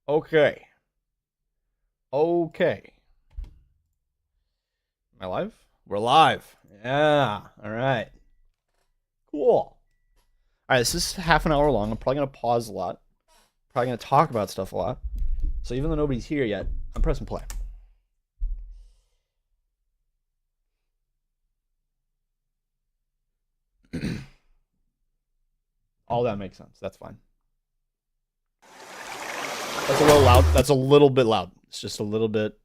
Okay. Okay. Am I live? We're live. Yeah. All right. Cool. All right. This is half an hour long. I'm probably going to pause a lot. Probably going to talk about stuff a lot. So even though nobody's here yet, I'm pressing play. All that makes sense. That's fine. That's a little loud. That's a little bit loud. It's just a little bit.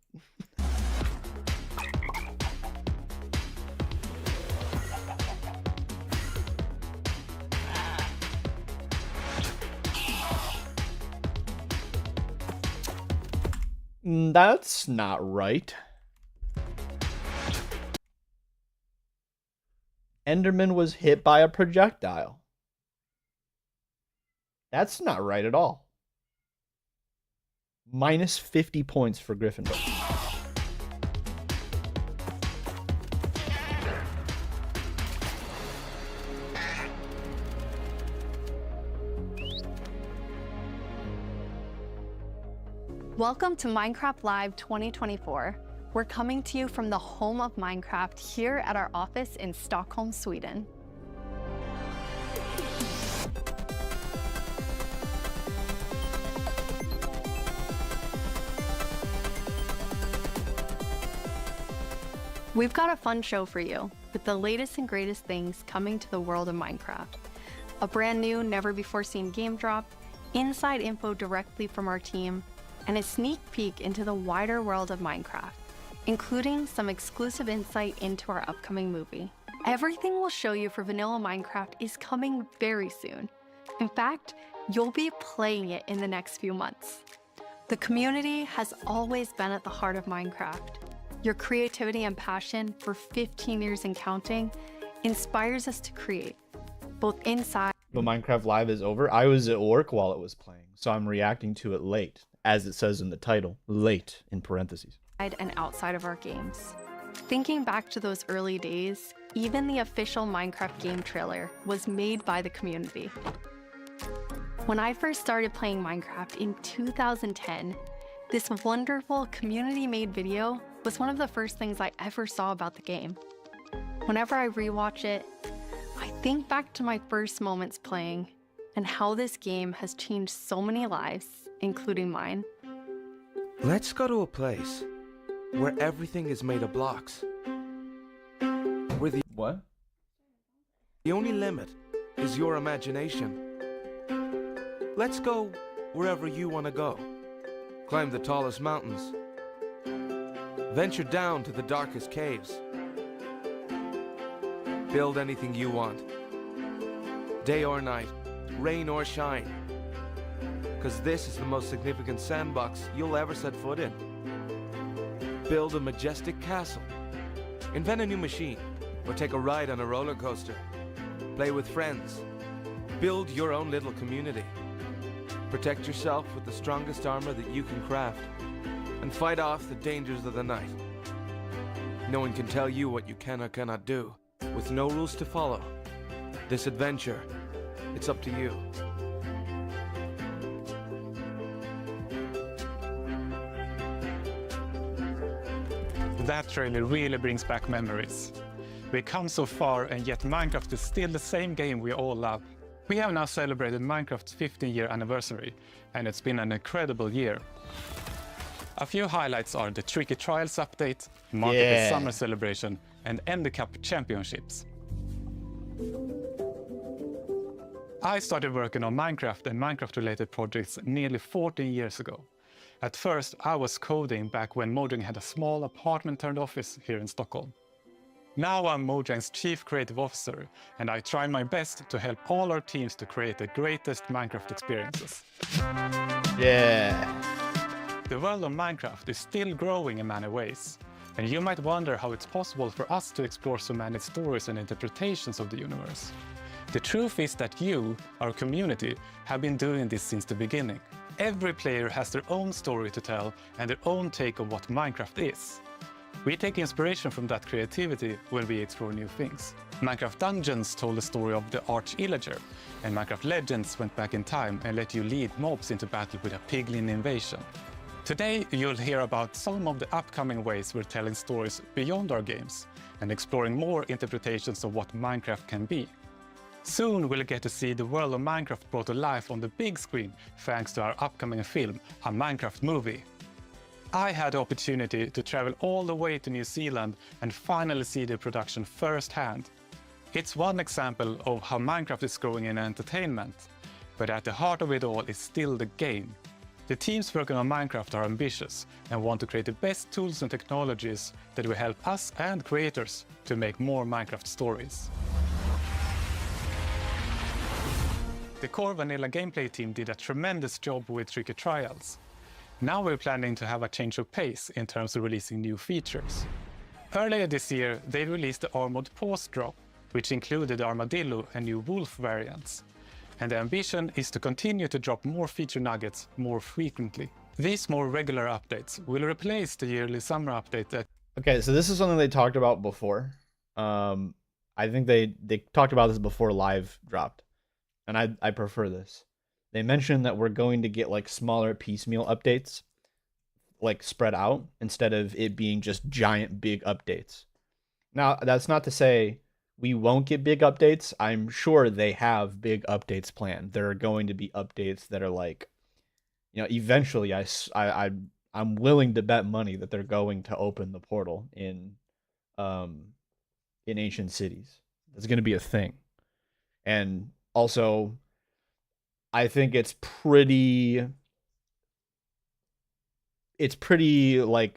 That's not right. Enderman was hit by a projectile. That's not right at all. Minus 50 points for Gryffindor. Welcome to Minecraft Live 2024. We're coming to you from the home of Minecraft here at our office in Stockholm, Sweden. We've got a fun show for you with the latest and greatest things coming to the world of Minecraft. A brand new, never-before-seen game drop, inside info directly from our team, and a sneak peek into the wider world of Minecraft, including some exclusive insight into our upcoming movie. Everything we'll show you for vanilla Minecraft is coming very soon. In fact, you'll be playing it in the next few months. The community has always been at the heart of Minecraft. Your creativity and passion for 15 years and counting inspires us to create, both inside. But Minecraft Live is over. I was at work while it was playing, so I'm reacting to it late, as it says in the title, late in parentheses. And outside of our games. Thinking back to those early days, even the official Minecraft game trailer was made by the community. When I first started playing Minecraft in 2010, this wonderful community-made video was one of the first things I ever saw about the game. Whenever I rewatch it, I think back to my first moments playing and how this game has changed so many lives, including mine. Let's go to a place where everything is made of blocks. Where What? the only limit is your imagination. Let's go wherever you want to go. Climb the tallest mountains. Venture down to the darkest caves. Build anything you want. Day or night, rain or shine. Because this is the most significant sandbox you'll ever set foot in. Build a majestic castle. Invent a new machine, or take a ride on a roller coaster. Play with friends. Build your own little community. Protect yourself with the strongest armor that you can craft. And fight off the dangers of the night. No one can tell you what you can or cannot do. With no rules to follow. This adventure, it's up to you. That trailer really brings back memories. We've come so far, and yet Minecraft is still the same game we all love. We have now celebrated Minecraft's 15-year anniversary, and it's been an incredible year. A few highlights are the Tricky Trials update, Market Summer Celebration, and Ender Cup Championships. I started working on Minecraft and Minecraft-related projects nearly 14 years ago. At first, I was coding back when Mojang had a small apartment-turned-office here in Stockholm. Now I'm Mojang's Chief Creative Officer, and I try my best to help all our teams to create the greatest Minecraft experiences. Yeah. The world of Minecraft is still growing in many ways, and you might wonder how it's possible for us to explore so many stories and interpretations of the universe. The truth is that you, our community, have been doing this since the beginning. Every player has their own story to tell and their own take on what Minecraft is. We take inspiration from that creativity when we explore new things. Minecraft Dungeons told the story of the Arch-Illager, and Minecraft Legends went back in time and let you lead mobs into battle with a piglin invasion. Today, you'll hear about some of the upcoming ways we're telling stories beyond our games and exploring more interpretations of what Minecraft can be. Soon, we'll get to see the world of Minecraft brought to life on the big screen thanks to our upcoming film, A Minecraft Movie. I had the opportunity to travel all the way to New Zealand and finally see the production firsthand. It's one example of how Minecraft is growing in entertainment, but at the heart of it all is still the game. The teams working on Minecraft are ambitious and want to create the best tools and technologies that will help us and creators to make more Minecraft stories. The core vanilla gameplay team did a tremendous job with Tricky Trials. Now we're planning to have a change of pace in terms of releasing new features. Earlier this year, they released the Armored Paws drop, which included the Armadillo and new Wolf variants. And the ambition is to continue to drop more feature nuggets more frequently. These more regular updates will replace the yearly summer update that... Okay, so this is something they talked about before. I think they talked about this before live dropped, and I prefer this. They mentioned that we're going to get like smaller piecemeal updates, like spread out, instead of it being just giant big updates. Now, that's not to say we won't get big updates. I'm sure they have big updates planned. There are going to be updates that are like, you know, eventually I'm willing to bet money that they're going to open the portal in Ancient Cities. That's going to be a thing. And also, I think it's pretty like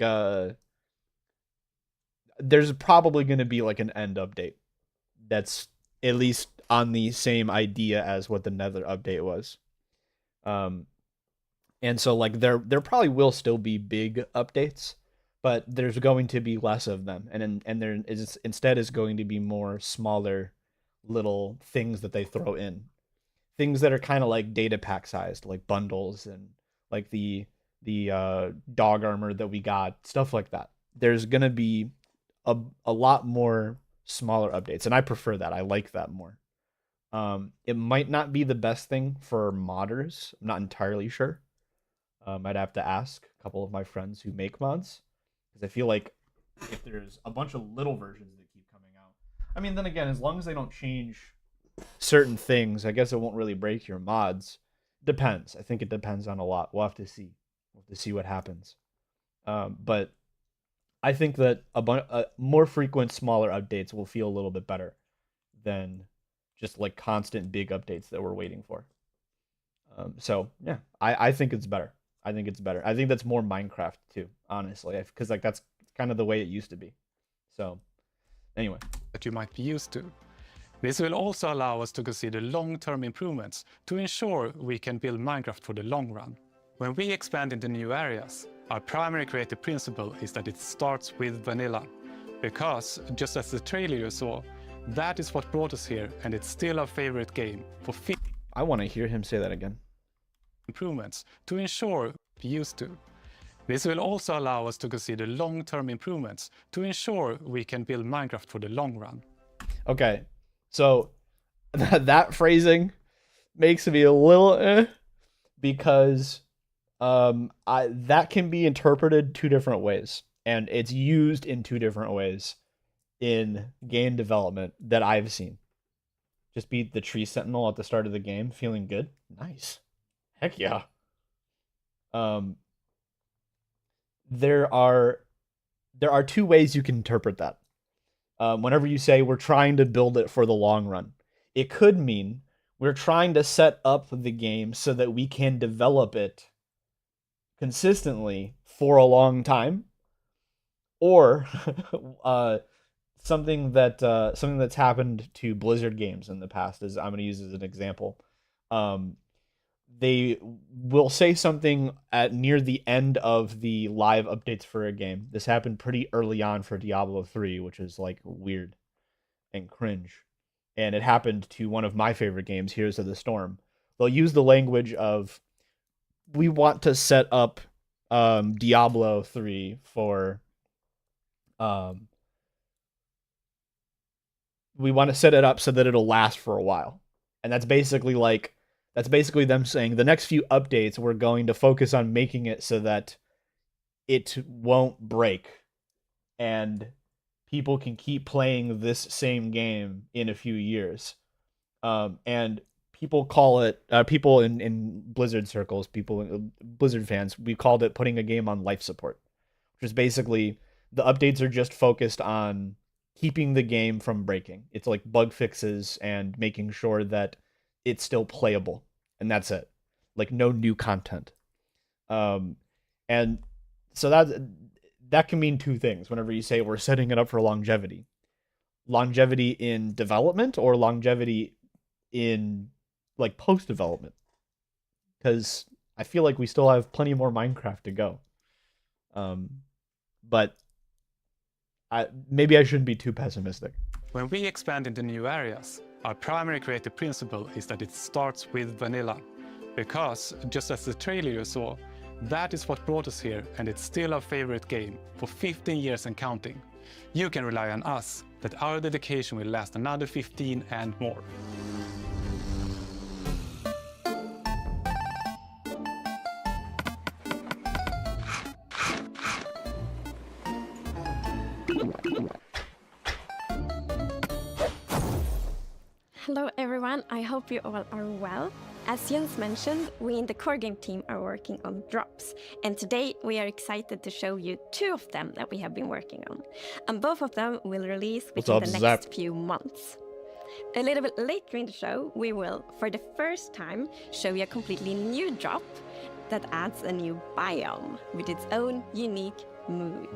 there's probably going to be like an end update that's at least on the same idea as what the Nether update was. And so like there probably will still be big updates, but there's going to be less of them, and there is instead is going to be more smaller little things that they throw in. Things that are kind of like data pack sized, like bundles and like the dog armor that we got, stuff like that. There's gonna be a lot more smaller updates, and I prefer that. I like that more. It might not be the best thing for modders. I'm not entirely sure. I'd have to ask a couple of my friends who make mods, because I feel like if there's a bunch of little versions that keep coming out, I mean, then again, as long as they don't change certain things, I guess it won't really break your mods. Depends. I think it depends on a lot. We'll have to see. We'll have to see what happens. But I think that more frequent, smaller updates will feel a little bit better than just like constant big updates that we're waiting for. So yeah, I think it's better. I think it's better. I think that's more Minecraft too, honestly, because like that's kind of the way it used to be. So anyway, that you might be used to. This will also allow us to consider long-term improvements to ensure we can build Minecraft for the long run. When we expand into new areas, our primary creative principle is that it starts with vanilla. Because, just as the trailer you saw, that is what brought us here, and it's still our favorite game for I want to hear him say that again. Improvements to ensure we're used to. This will also allow us to consider long-term improvements to ensure we can build Minecraft for the long run. Okay, so that phrasing makes me a little because that can be interpreted two different ways, and it's used in two different ways in game development that I've seen. Just beat the tree sentinel at the start of the game, feeling good. Nice. Heck yeah. There are two ways you can interpret that. Whenever you say we're trying to build it for the long run, it could mean we're trying to set up the game so that we can develop it consistently for a long time, or something that's happened to Blizzard games in the past. Is I'm going to use as an example. They will say something at near the end of the live updates for a game. This happened pretty early on for Diablo 3, which is like weird and cringe. And it happened to one of my favorite games, Heroes of the Storm. They'll use the language of, we want to set up Diablo 3 for Um, we want to set it up so that it'll last for a while. And that's basically them saying the next few updates we're going to focus on making it so that it won't break and people can keep playing this same game in a few years. And people call it people in Blizzard circles, Blizzard fans, we called it putting a game on life support, which is basically the updates are just focused on keeping the game from breaking. It's like bug fixes and making sure that it's still playable, and that's it. Like no new content. And so that can mean two things whenever you say we're setting it up for longevity. Longevity in development or longevity in like post development. Because I feel like we still have plenty more Minecraft to go. But maybe I shouldn't be too pessimistic. When we expand into new areas, our primary creative principle is that it starts with vanilla. Because, just as the trailer you saw, that is what brought us here, and it's still our favorite game, for 15 years and counting. You can rely on us, that our dedication will last another 15 and more. Hello everyone, I hope you all are well. As Jens mentioned, we in the core game team are working on drops, and today we are excited to show you 2 of them that we have been working on. And both of them will release within the next few months. A little bit later in the show, we will, for the first time, show you a completely new drop that adds a new biome with its own unique mood.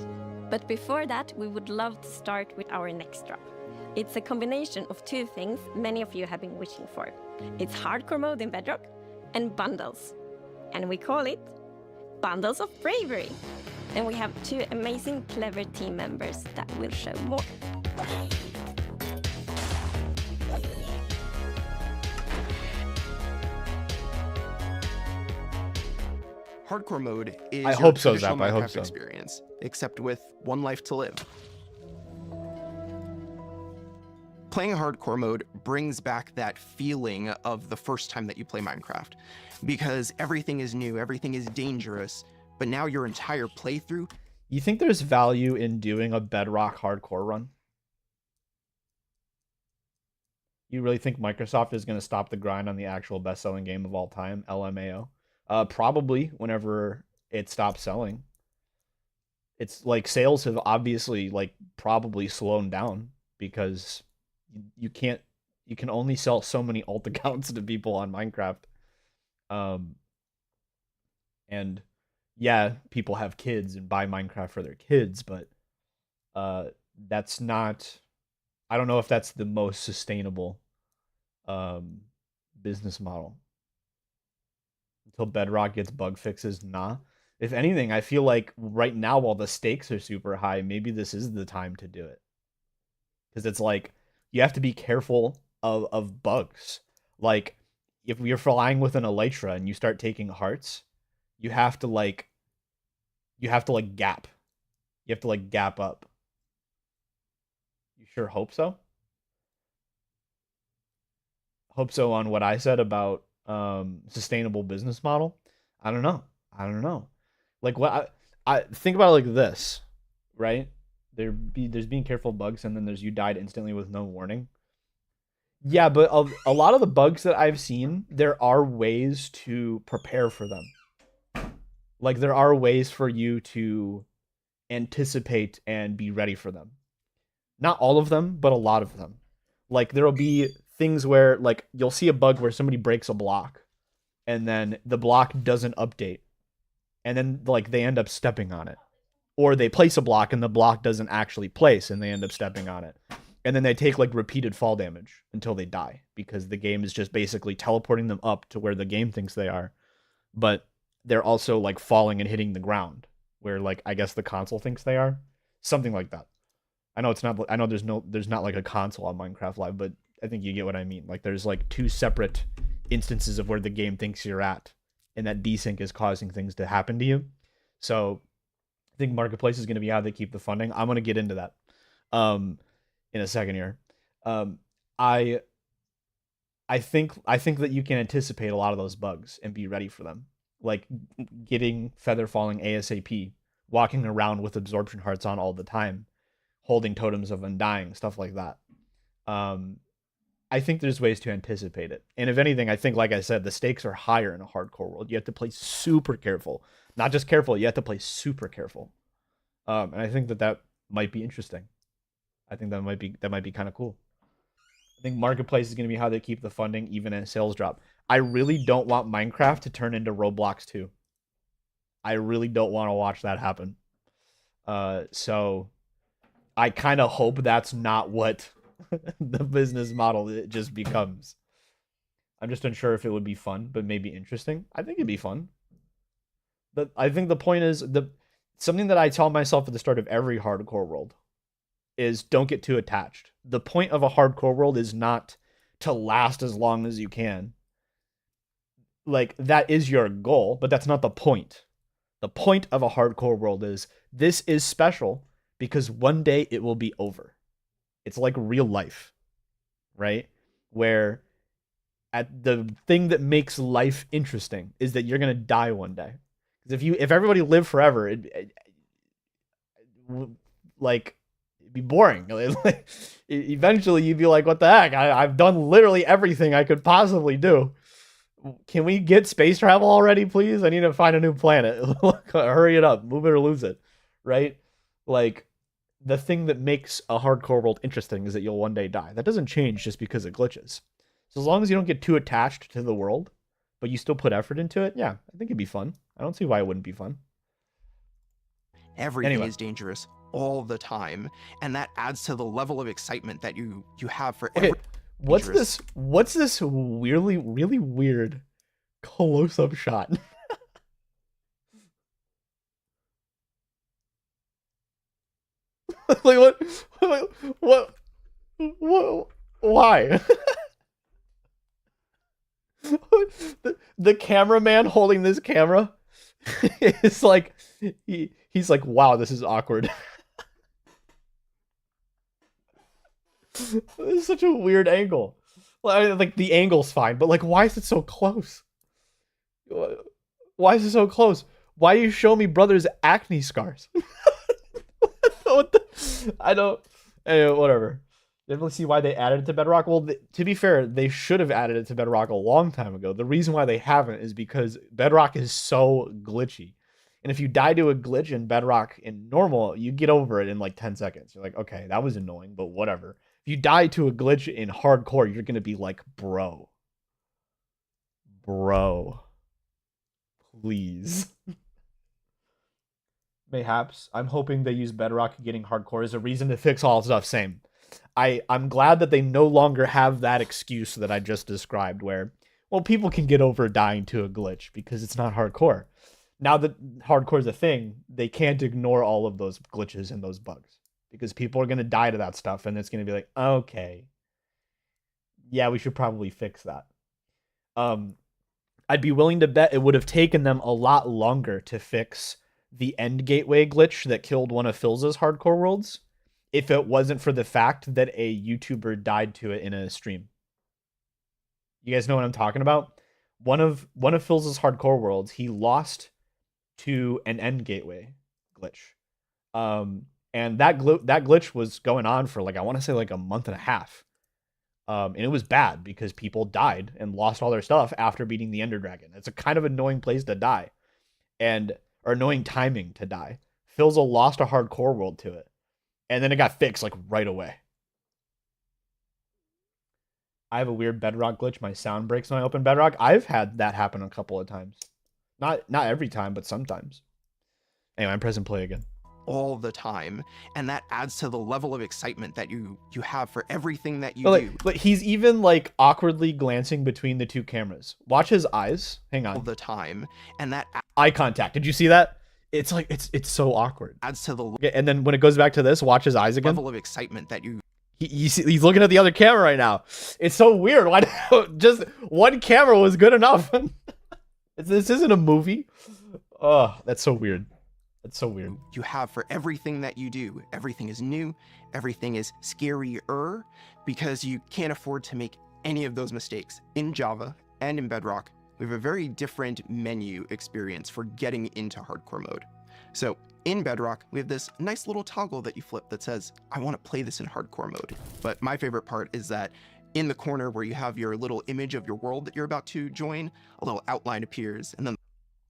But before that, we would love to start with our next drop. It's a combination of 2 things many of you have been wishing for. It's hardcore mode in Bedrock and bundles. And we call it Bundles of Bravery. And we have 2 amazing, clever team members that will show more. Hardcore mode is I your hope so, traditional Zap. I hope Minecraft so. experience, except with 1 life to live. Playing hardcore mode brings back that feeling of the first time that you play Minecraft, because everything is new, everything is dangerous, but now your entire playthrough. You think there's value in doing a Bedrock hardcore run? You really think Microsoft is going to stop the grind on the actual best-selling game of all time, LMAO? Probably whenever it stops selling. It's like sales have obviously like probably slowed down because you can only sell so many alt accounts to people on Minecraft. And yeah, people have kids and buy Minecraft for their kids, but that's not, I don't know if that's the most sustainable business model. Until Bedrock gets bug fixes, nah. If anything, I feel like right now while the stakes are super high, maybe this is the time to do it. Because it's like, you have to be careful of bugs. Like, if you're flying with an elytra and you start taking hearts, you have to gap. You have to gap up. You sure hope so? Hope so on what I said about sustainable business model. I don't know. Like what I think about it like this, right? There's being careful of bugs, and then there's you died instantly with no warning. Yeah, but a lot of the bugs that I've seen, there are ways to prepare for them. Like there are ways for you to anticipate and be ready for them. Not all of them, but a lot of them. Like there'll be things where like you'll see a bug where somebody breaks a block and then the block doesn't update. And then like they end up stepping on it. Or they place a block and the block doesn't actually place and they end up stepping on it. And then they take like repeated fall damage until they die because the game is just basically teleporting them up to where the game thinks they are. But they're also like falling and hitting the ground where like I guess the console thinks they are. Something like that. I know there's not like a console on Minecraft Live, but I think you get what I mean. Like there's like 2 separate instances of where the game thinks you're at, and that desync is causing things to happen to you. So I think marketplace is going to be how they keep the funding. I'm going to get into that in a second here. I think that you can anticipate a lot of those bugs and be ready for them. Like getting feather falling ASAP, walking around with absorption hearts on all the time, holding totems of undying, stuff like that. I think there's ways to anticipate it. And if anything, I think, like I said, the stakes are higher in a hardcore world. You have to play super careful. Not just careful, you have to play super careful. And I think that might be interesting. I think that might be kind of cool. I think marketplace is going to be how they keep the funding even as sales drop. I really don't want Minecraft to turn into Roblox 2. I really don't want to watch that happen. So I kind of hope that's not what the business model it just becomes. I'm just unsure if it would be fun, but maybe interesting. I think it'd be fun. But I think the point is something that I tell myself at the start of every hardcore world is don't get too attached. The point of a hardcore world is not to last as long as you can. Like, that is your goal, but that's not the point. The point of a hardcore world is this is special because one day it will be over. It's like real life, right? Where at the thing that makes life interesting is that you're going to die one day. Because if everybody lived forever, it'd be boring. Eventually you'd be like, what the heck? I've done literally everything I could possibly do. Can we get space travel already, please? I need to find a new planet. Hurry it up. Move it or lose it. Right? Like, the thing that makes a hardcore world interesting is that you'll one day die. That doesn't change just because it glitches. So as long as you don't get too attached to the world, but you still put effort into it, yeah, I think it'd be fun. I don't see why it wouldn't be fun. Everything Anyway. is dangerous all the time, and that adds to the level of excitement that you have for Okay, every what's this really weird close-up shot? Like what why? the cameraman holding this camera is like he's like, wow, this is awkward. This is such a weird angle. Like, the angle's fine, but like, why is it so close? Why is it so close? Why do you show me brother's acne scars? What the? I don't. Anyway, whatever. Definitely see why they added it to Bedrock. Well, to be fair, they should have added it to Bedrock a long time ago. The reason why they haven't is because Bedrock is so glitchy. And if you die to a glitch in Bedrock in normal, you get over it in like 10 seconds. You're like, okay, that was annoying, but whatever. If you die to a glitch in hardcore, you're going to be like, bro, please. Mayhaps. I'm hoping they use Bedrock getting hardcore as a reason to fix all stuff. Same. I'm glad that they no longer have that excuse that I just described where, well, people can get over dying to a glitch because it's not hardcore. Now that hardcore is a thing, they can't ignore all of those glitches and those bugs because people are going to die to that stuff and it's going to be like, okay, yeah, we should probably fix that. I'd be willing to bet it would have taken them a lot longer to fix the end gateway glitch that killed one of Phil's hardcore worlds if it wasn't for the fact that a YouTuber died to it in a stream. You guys know what I'm talking about? One of Phil's hardcore worlds, he lost to an end gateway glitch. And that glitch was going on for like, I want to say like a month and a half. And it was bad because people died and lost all their stuff after beating the Ender Dragon. It's a kind of annoying place to die. Or annoying timing to die. Philza lost a hardcore world to it. And then it got fixed like right away. I have a weird Bedrock glitch. My sound breaks when I open Bedrock. I've had that happen a couple of times. Not every time, but sometimes. Anyway, I'm pressing play again. all the time, and that adds to the level of excitement that you have for everything that you do But he's even like awkwardly glancing between the two cameras. Watch his eyes. Hang all on. the time, and that Eye contact. Did you see that? It's like it's so awkward. adds to the Okay, and then when it goes back to this, watch his eyes again. level of excitement that you He's looking at the other camera right now. It's so weird. Why just one camera was good enough? This isn't a movie. Oh, that's so weird. That's so weird. you have for everything that you do. Everything is new, everything is scarier, because you can't afford to make any of those mistakes. In Java and in Bedrock, we have a very different menu experience for getting into hardcore mode. So in Bedrock, we have this nice little toggle that you flip that says, I want to play this in hardcore mode. But my favorite part is that in the corner where you have your little image of your world that you're about to join, a little outline appears, and then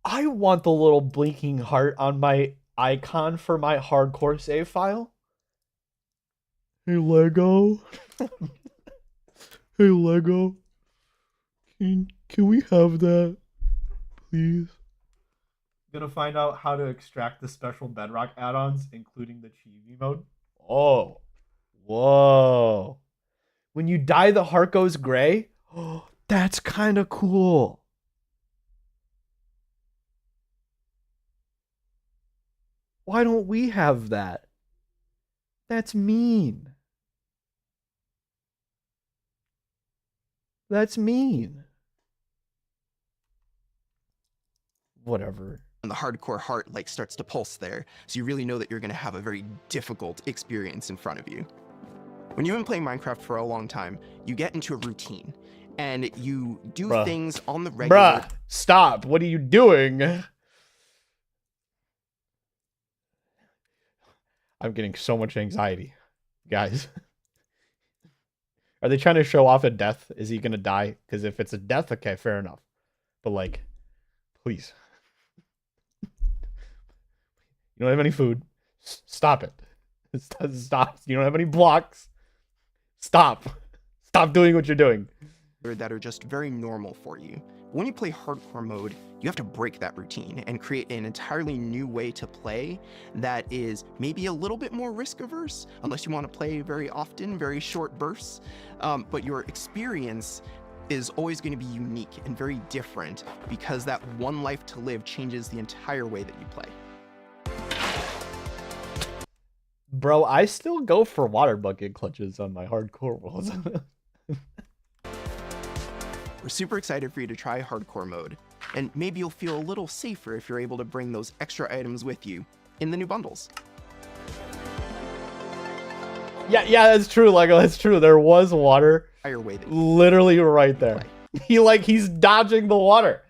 I want the little blinking heart on my icon for my hardcore save file. Hey Lego. Hey Lego. Can we have that, please? Gonna find out how to extract the special Bedrock add-ons, including the Chibi mode. Oh, whoa! When you die, the heart goes gray. Oh, that's kind of cool. Why don't we have that? That's mean. That's mean. Whatever. the hardcore heart like starts to pulse there, so you really know that you're going to have a very difficult experience in front of you. When you've been playing Minecraft for a long time, you get into a routine, and you do things on the regular. Bruh, stop. What are you doing? I'm getting so much anxiety, guys. Are they trying to show off a death? Is he gonna die? Because if it's a death, okay, fair enough. But like, please. You don't have any food. Stop it. Stop. You don't have any blocks. Stop. Stop doing what you're doing. That are just very normal for you. When you play hardcore mode, you have to break that routine and create an entirely new way to play that is maybe a little bit more risk averse, unless you want to play very often, very short bursts. But your experience is always going to be unique and very different because that one life to live changes the entire way that you play. Bro, I still go for water bucket clutches on my hardcore worlds. We're super excited for you to try hardcore mode, and maybe you'll feel a little safer if you're able to bring those extra items with you in the new bundles. Yeah, that's true, Lego. That's true. There was water Way that literally right there. He's dodging the water.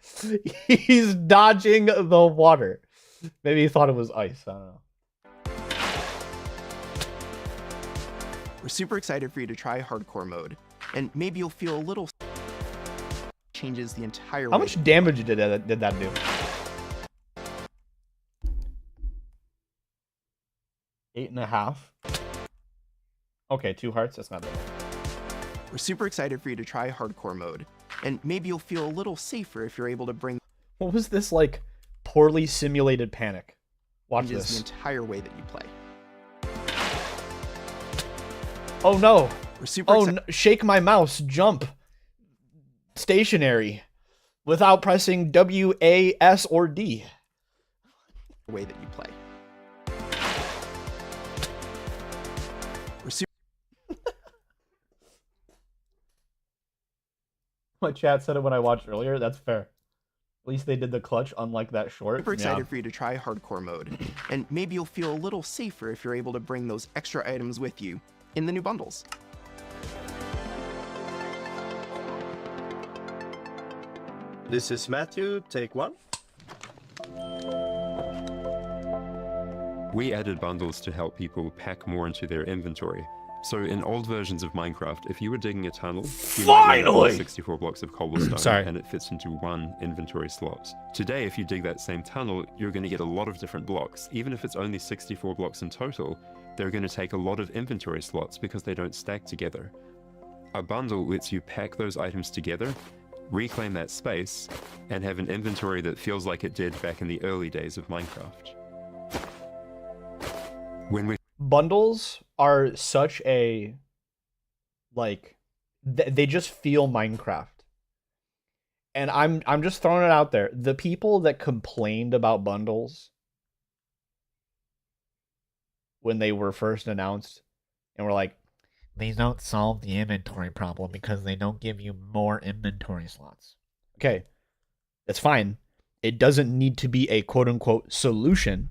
He's dodging the water. Maybe he thought it was ice. I don't know. We're super excited for you to try hardcore mode, and maybe you'll feel a little changes the entire How much damage did that do? Eight and a half. Okay, 2 hearts. That's not bad. We're super excited for you to try hardcore mode, and maybe you'll feel a little safer if you're able to bring What was this like poorly simulated panic? Watch changes this. the entire way that you play. Oh no. We're super Oh, shake my mouse. Jump. Stationary. Without pressing W, A, S, or D. way that you play. We're super My chat said it when I watched earlier. That's fair. At least they did the clutch, unlike that short. Super excited for you to try hardcore mode, and maybe you'll feel a little safer if you're able to bring those extra items with you in the new bundles. This is Matthew, take 1. We added bundles to help people pack more into their inventory. So in old versions of Minecraft, if you were digging a tunnel, you might need 64 blocks of cobblestone Sorry. and it fits into 1 inventory slot. Today, if you dig that same tunnel, you're going to get a lot of different blocks. Even if it's only 64 blocks in total, they're going to take a lot of inventory slots because they don't stack together. A bundle lets you pack those items together, reclaim that space, and have an inventory that feels like it did back in the early days of Minecraft. When we Bundles are such a like they just feel Minecraft. And I'm just throwing it out there. The people that complained about bundles when they were first announced and were like, they don't solve the inventory problem because they don't give you more inventory slots. Okay, that's fine. It doesn't need to be a quote-unquote solution,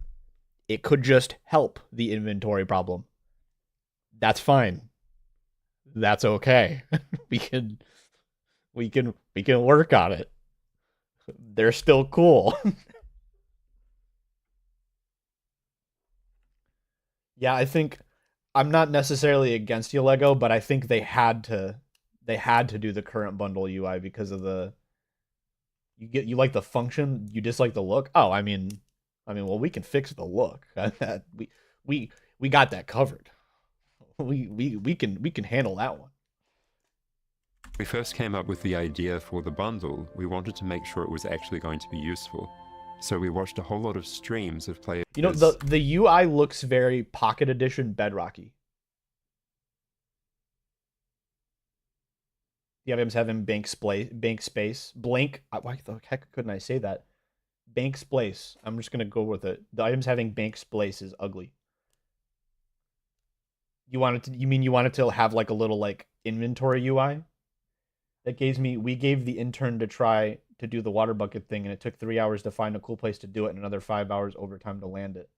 It could just help the inventory problem. That's fine. That's okay. we can work on it. They're still cool. Yeah, I think I'm not necessarily against you, Lego, but I think they had to do the current bundle UI because of the you like the function, you dislike the look. Oh, I mean, well, we can fix the look. we got that covered. We can handle that one. We first came up with the idea for the bundle, we wanted to make sure it was actually going to be useful. So we watched a whole lot of streams of players. You know, the UI looks very Pocket Edition Bedrocky. The items having bank space. Blank. Why the heck couldn't I say that? Bank space. I'm just gonna go with it. The items having bank space is ugly. You mean you wanted to have like a little like inventory UI? We gave the intern to try to do the water bucket thing, and it took 3 hours to find a cool place to do it and another 5 hours overtime to land it.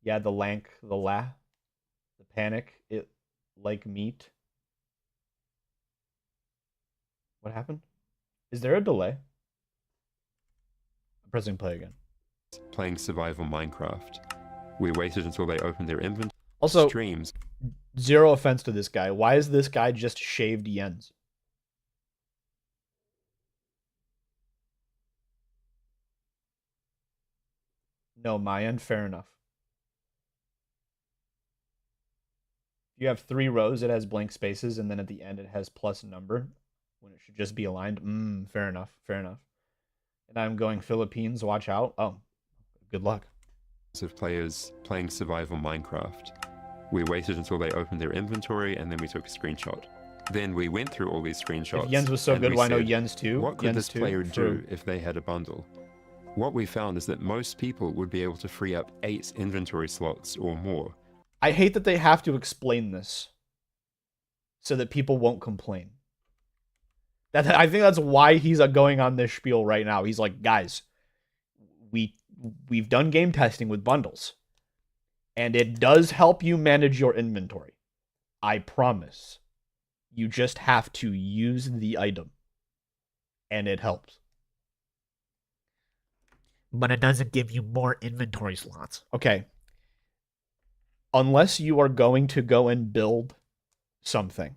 Yeah, the panic, it like meat. What happened? Is there a delay? I'm pressing play again. Playing survival Minecraft. We waited until they opened their inventory. Also, streams. Zero offense to this guy. Why is this guy just shaved yens? No, Mayan, fair enough. If you have 3 rows, it has blank spaces, and then at the end it has plus number, when it should just be aligned. Fair enough, fair enough. And I'm going Philippines, watch out. Oh, good luck. Of players playing survival Minecraft. We waited until they opened their inventory, and then we took a screenshot. Then we went through all these screenshots. If Yens was so good, why no Yens 2? What could Yens this 2 player do if they had a bundle? What we found is that most people would be able to free up 8 inventory slots or more. I hate that they have to explain this so that people won't complain. I think that's why he's going on this spiel right now. He's like, guys, we've done game testing with bundles, and it does help you manage your inventory. I promise. You just have to use the item, and it helps. But it doesn't give you more inventory slots. Okay. Unless you are going to go and build something,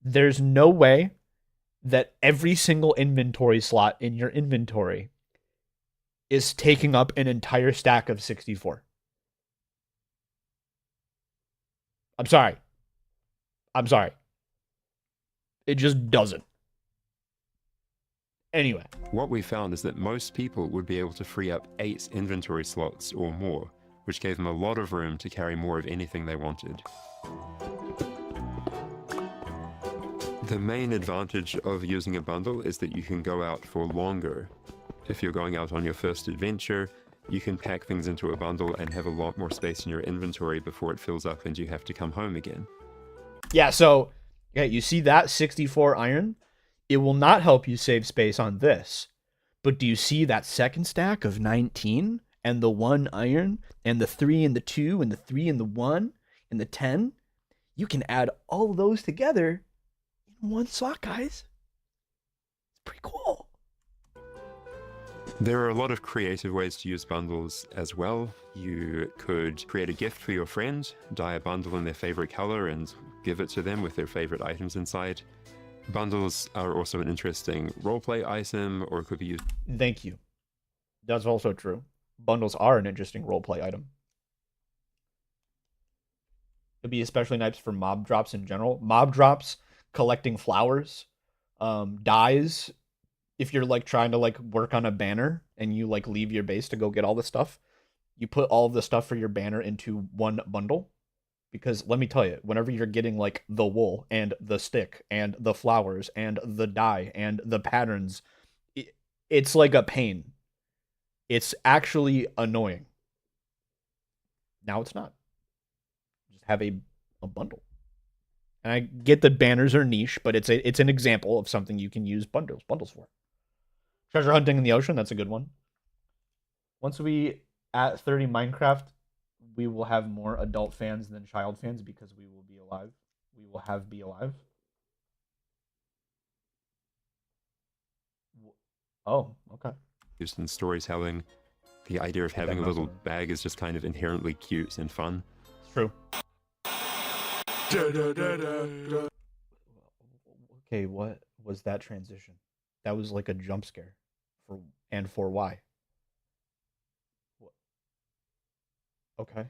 there's no way that every single inventory slot in your inventory is taking up an entire stack of 64. I'm sorry. It just doesn't. Anyway. What we found is that most people would be able to free up 8 inventory slots or more, which gave them a lot of room to carry more of anything they wanted. The main advantage of using a bundle is that you can go out for longer. If you're going out on your first adventure, you can pack things into a bundle and have a lot more space in your inventory before it fills up and you have to come home again. Yeah, so you see that 64 iron? It will not help you save space on this. But do you see that second stack of 19 and the 1 iron and the 3 and the 2 and the 3 and the 1 and the 10? You can add all of those together in one slot, guys. It's pretty cool. There are a lot of creative ways to use bundles as well. You could create a gift for your friend, dye a bundle in their favorite color and give it to them with their favorite items inside. Bundles are also an interesting roleplay item, or it could be used. Thank you. That's also true. Bundles are an interesting roleplay item. It'd be especially nice for mob drops in general. Mob drops, collecting flowers, dyes. If you're like trying to like work on a banner and you like leave your base to go get all the stuff, you put all of the stuff for your banner into one bundle. Because let me tell you, whenever you're getting like the wool and the stick and the flowers and the dye and the patterns, it's like a pain. It's actually annoying. Now it's not. Just have a bundle. And I get that banners are niche, but it's an example of something you can use bundles for. Treasure hunting in the ocean, that's a good one. once we at 30 Minecraft, we will have more adult fans than child fans because we will be alive. We will have be alive. Oh, okay. Just in storytelling, the idea of having a little bag is just kind of inherently cute and fun. It's true. Okay, what was that transition? That was like a jump scare. For why? What? Okay.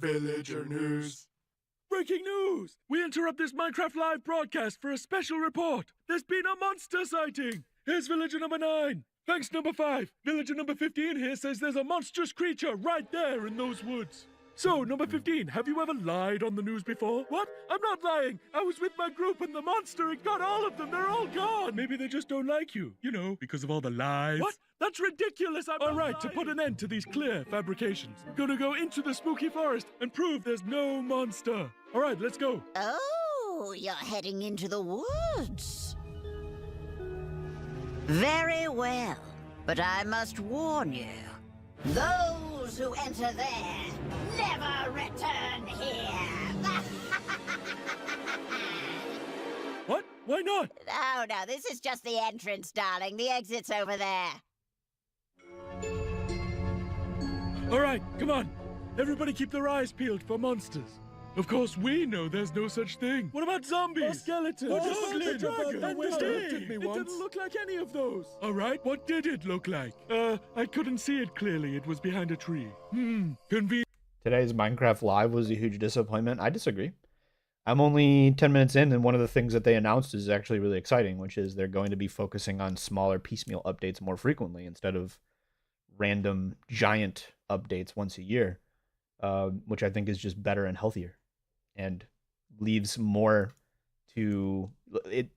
Villager news. Breaking news! We interrupt this Minecraft Live broadcast for a special report. There's been a monster sighting. Here's villager number 9. Thanks, number 5. Villager number 15 here says there's a monstrous creature right there in those woods. So, number 15, have you ever lied on the news before? What? I'm not lying. I was with my group and the monster, it got all of them. They're all gone. Maybe they just don't like you. You know, because of all the lies. What? That's ridiculous. All right, to put an end to these clear fabrications, I'm gonna go into the spooky forest and prove there's no monster. All right, let's go. Oh, you're heading into the woods. Very well, but I must warn you. Those who enter there never return here. What? Why not? Oh, no, this is just the entrance, darling. The exit's over there. All right, come on. Everybody keep their eyes peeled for monsters. Of course, we know there's no such thing. What about zombies? Or skeletons? Goblins? It didn't look like any of those. All right, what did it look like? I couldn't see it clearly. It was behind a tree. Convenient. Today's Minecraft Live was a huge disappointment. I disagree. I'm only 10 minutes in, and one of the things that they announced is actually really exciting, which is they're going to be focusing on smaller piecemeal updates more frequently instead of random giant updates once a year, which I think is just better and healthier and leaves more to it.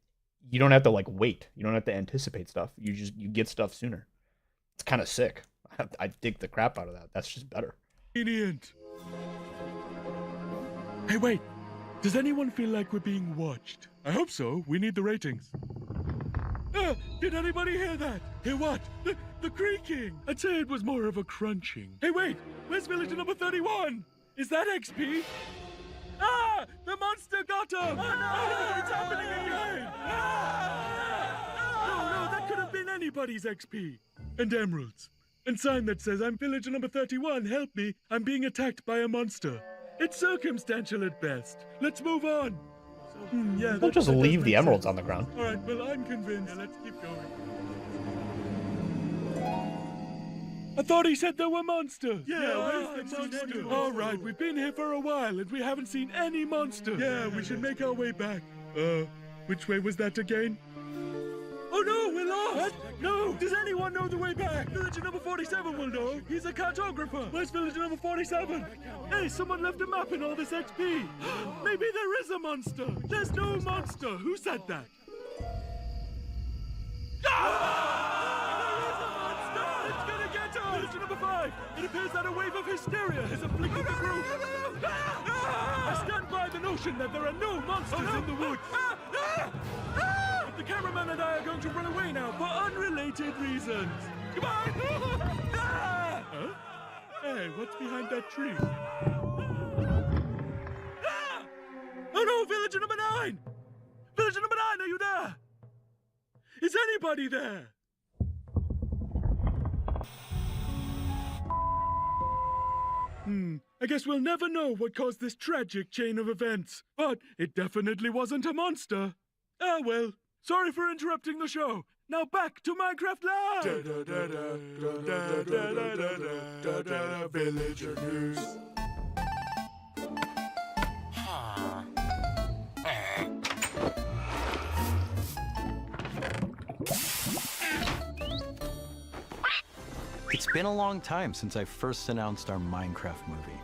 You don't have to like wait. You don't have to anticipate stuff. You get stuff sooner. It's kind of sick. I dig the crap out of that. That's just better. Convenient. Hey, wait. Does anyone feel like we're being watched? I hope so. We need the ratings. Did anybody hear that? Hear what? The creaking. I'd say it was more of a crunching. Hey, wait. Where's villager number 31? Is that XP? Ah! The monster got him! Oh, no! It's happening again! No, that could have been anybody's XP. And emeralds. And sign that says, I'm villager number 31, help me, I'm being attacked by a monster. It's circumstantial at best. Let's move on. Yeah, Don't just leave the emeralds on the ground. All right, well, I'm convinced. Yeah, let's keep going. I thought he said there were monsters. Yeah, where's the monster? All right, we've been here for a while and we haven't seen any monsters. Yeah, we should make our way back. Which way was that again? Oh no, we're lost! What? No! Does anyone know the way back? Villager number 47 will know. He's a cartographer. Where's villager number 47? Hey, someone left a map in all this XP. Maybe there is a monster. There's no monster. Who said that? Villager number 5! It appears that a wave of hysteria has afflicted the group! I stand by the notion that there are no monsters in the woods! But the cameraman and I are going to run away now for unrelated reasons! Goodbye! Huh? Hey, what's behind that tree? Oh no, villager number 9! Villager number 9, are you there? Is anybody there? I guess we'll never know what caused this tragic chain of events, but it definitely wasn't a monster. Ah well, sorry for interrupting the show. Now back to Minecraft Live! Villager news. It's been a long time since I first announced our Minecraft movie.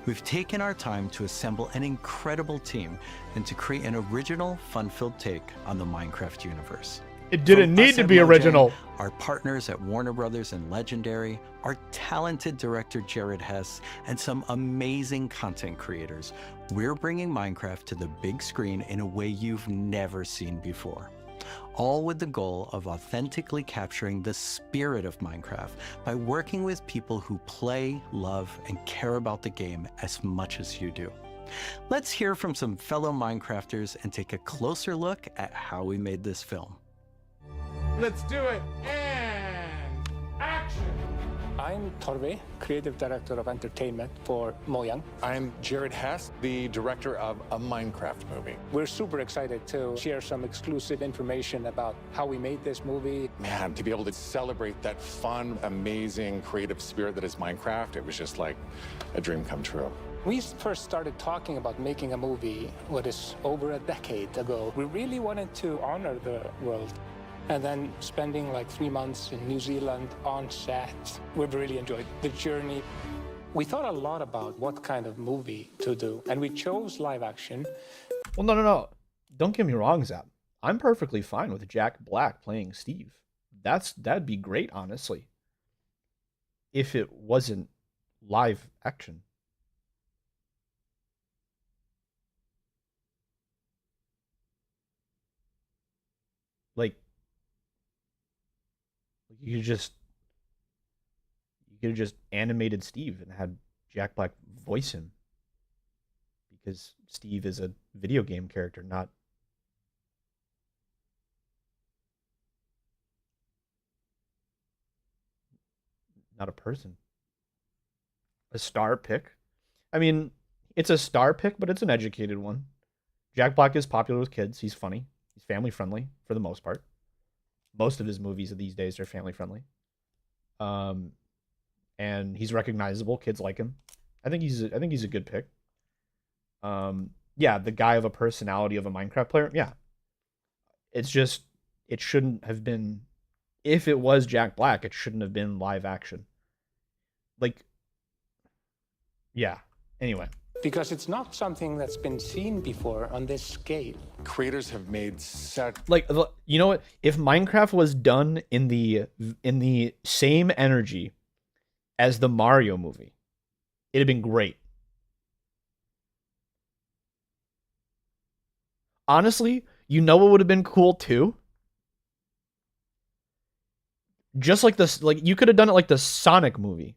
We've taken our time to assemble an incredible team and to create an original, fun-filled take on the Minecraft universe. It didn't need to be original. Our partners at Warner Brothers and Legendary, our talented director Jared Hess, and some amazing content creators, we're bringing Minecraft to the big screen in a way you've never seen before. all with the goal of authentically capturing the spirit of Minecraft by working with people who play, love, and care about the game as much as you do. Let's hear from some fellow Minecrafters and take a closer look at how we made this film. Let's do it. And action. I'm Torbe, Creative Director of Entertainment for Mojang. I'm Jared Hess, the director of a Minecraft movie. We're super excited to share some exclusive information about how we made this movie. Man, to be able to celebrate that fun, amazing, creative spirit that is Minecraft, it was just like a dream come true. We first started talking about making a movie, what is over a decade ago. We really wanted to honor the world. And then spending like 3 months in New Zealand on set, we've really enjoyed the journey. We thought a lot about what kind of movie to do, and we chose live action. Well, no. Don't get me wrong, Zap. I'm perfectly fine with Jack Black playing Steve. That'd be great, honestly. If it wasn't live action. Like, you could have just animated Steve and had Jack Black voice him, because Steve is a video game character, not a person. A star pick. I mean, it's a star pick, but it's an educated one. Jack Black is popular with kids. He's funny. He's family friendly for the most part. Most of his movies these days are family friendly. And he's recognizable. Kids like him. I think he's a good pick. Yeah, the guy of a personality of a Minecraft player. Yeah. It's just, it shouldn't have been, if it was Jack Black, it shouldn't have been live action. Like, yeah. Anyway. Because it's not something that's been seen before on this scale. Creators have made such... Like, you know what? If Minecraft was done in the same energy as the Mario movie, it'd have been great. Honestly, you know what would have been cool too? Just like this, like you could have done it like the Sonic movie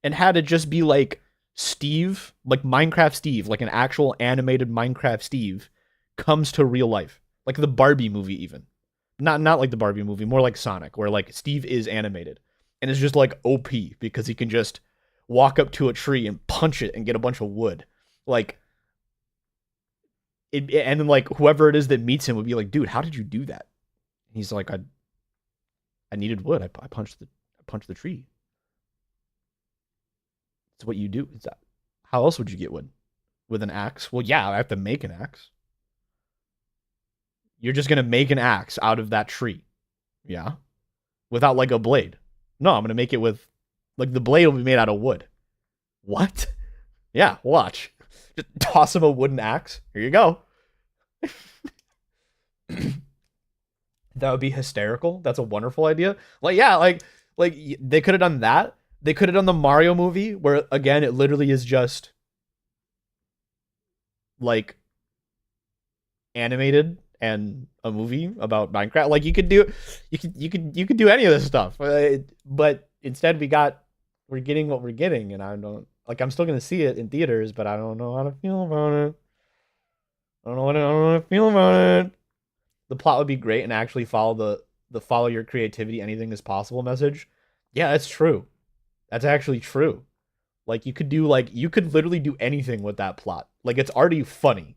and had it just be like Steve, like Minecraft Steve, like an actual animated Minecraft Steve comes to real life. Like the Barbie movie even. Not like the Barbie movie, more like Sonic, where like Steve is animated. And it's just like OP because he can just walk up to a tree and punch it and get a bunch of wood. Like and then like whoever it is that meets him would be like, dude, how did you do that? And he's like, I needed wood. I punched the tree. It's what you do. Is that how else would you get wood? With an axe? Well, yeah, I have to make an axe. You're just gonna make an axe out of that tree. Yeah. Without like a blade. No, I'm gonna make it with like the blade will be made out of wood. What? Yeah, watch. Just toss him a wooden axe. Here you go. That would be hysterical. That's a wonderful idea. Like, yeah, like they could have done that. They could have done the Mario movie where again it literally is just like animated and a movie about Minecraft. Like you could do any of this stuff. But instead we're getting what we're getting, and I'm still gonna see it in theaters, but I don't know how to feel about it. I don't know how to feel about it. The plot would be great and actually follow the follow your creativity, anything is possible message. Yeah, that's true. That's actually true. Like you could literally do anything with that plot. Like it's already funny.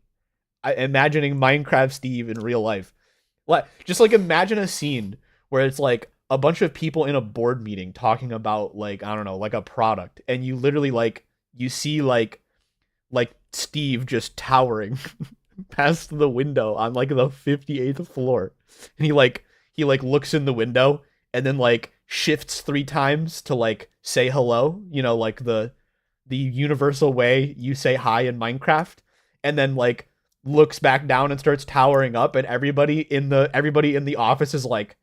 Imagining Minecraft Steve in real life. Just like imagine a scene where it's like a bunch of people in a board meeting talking about like, I don't know, like a product, and you literally like you see like Steve just towering past the window on like the 58th floor. And he looks in the window and then like shifts 3 times to like say hello, you know, like the universal way you say hi in Minecraft, and then like looks back down and starts towering up, and everybody in the office is like,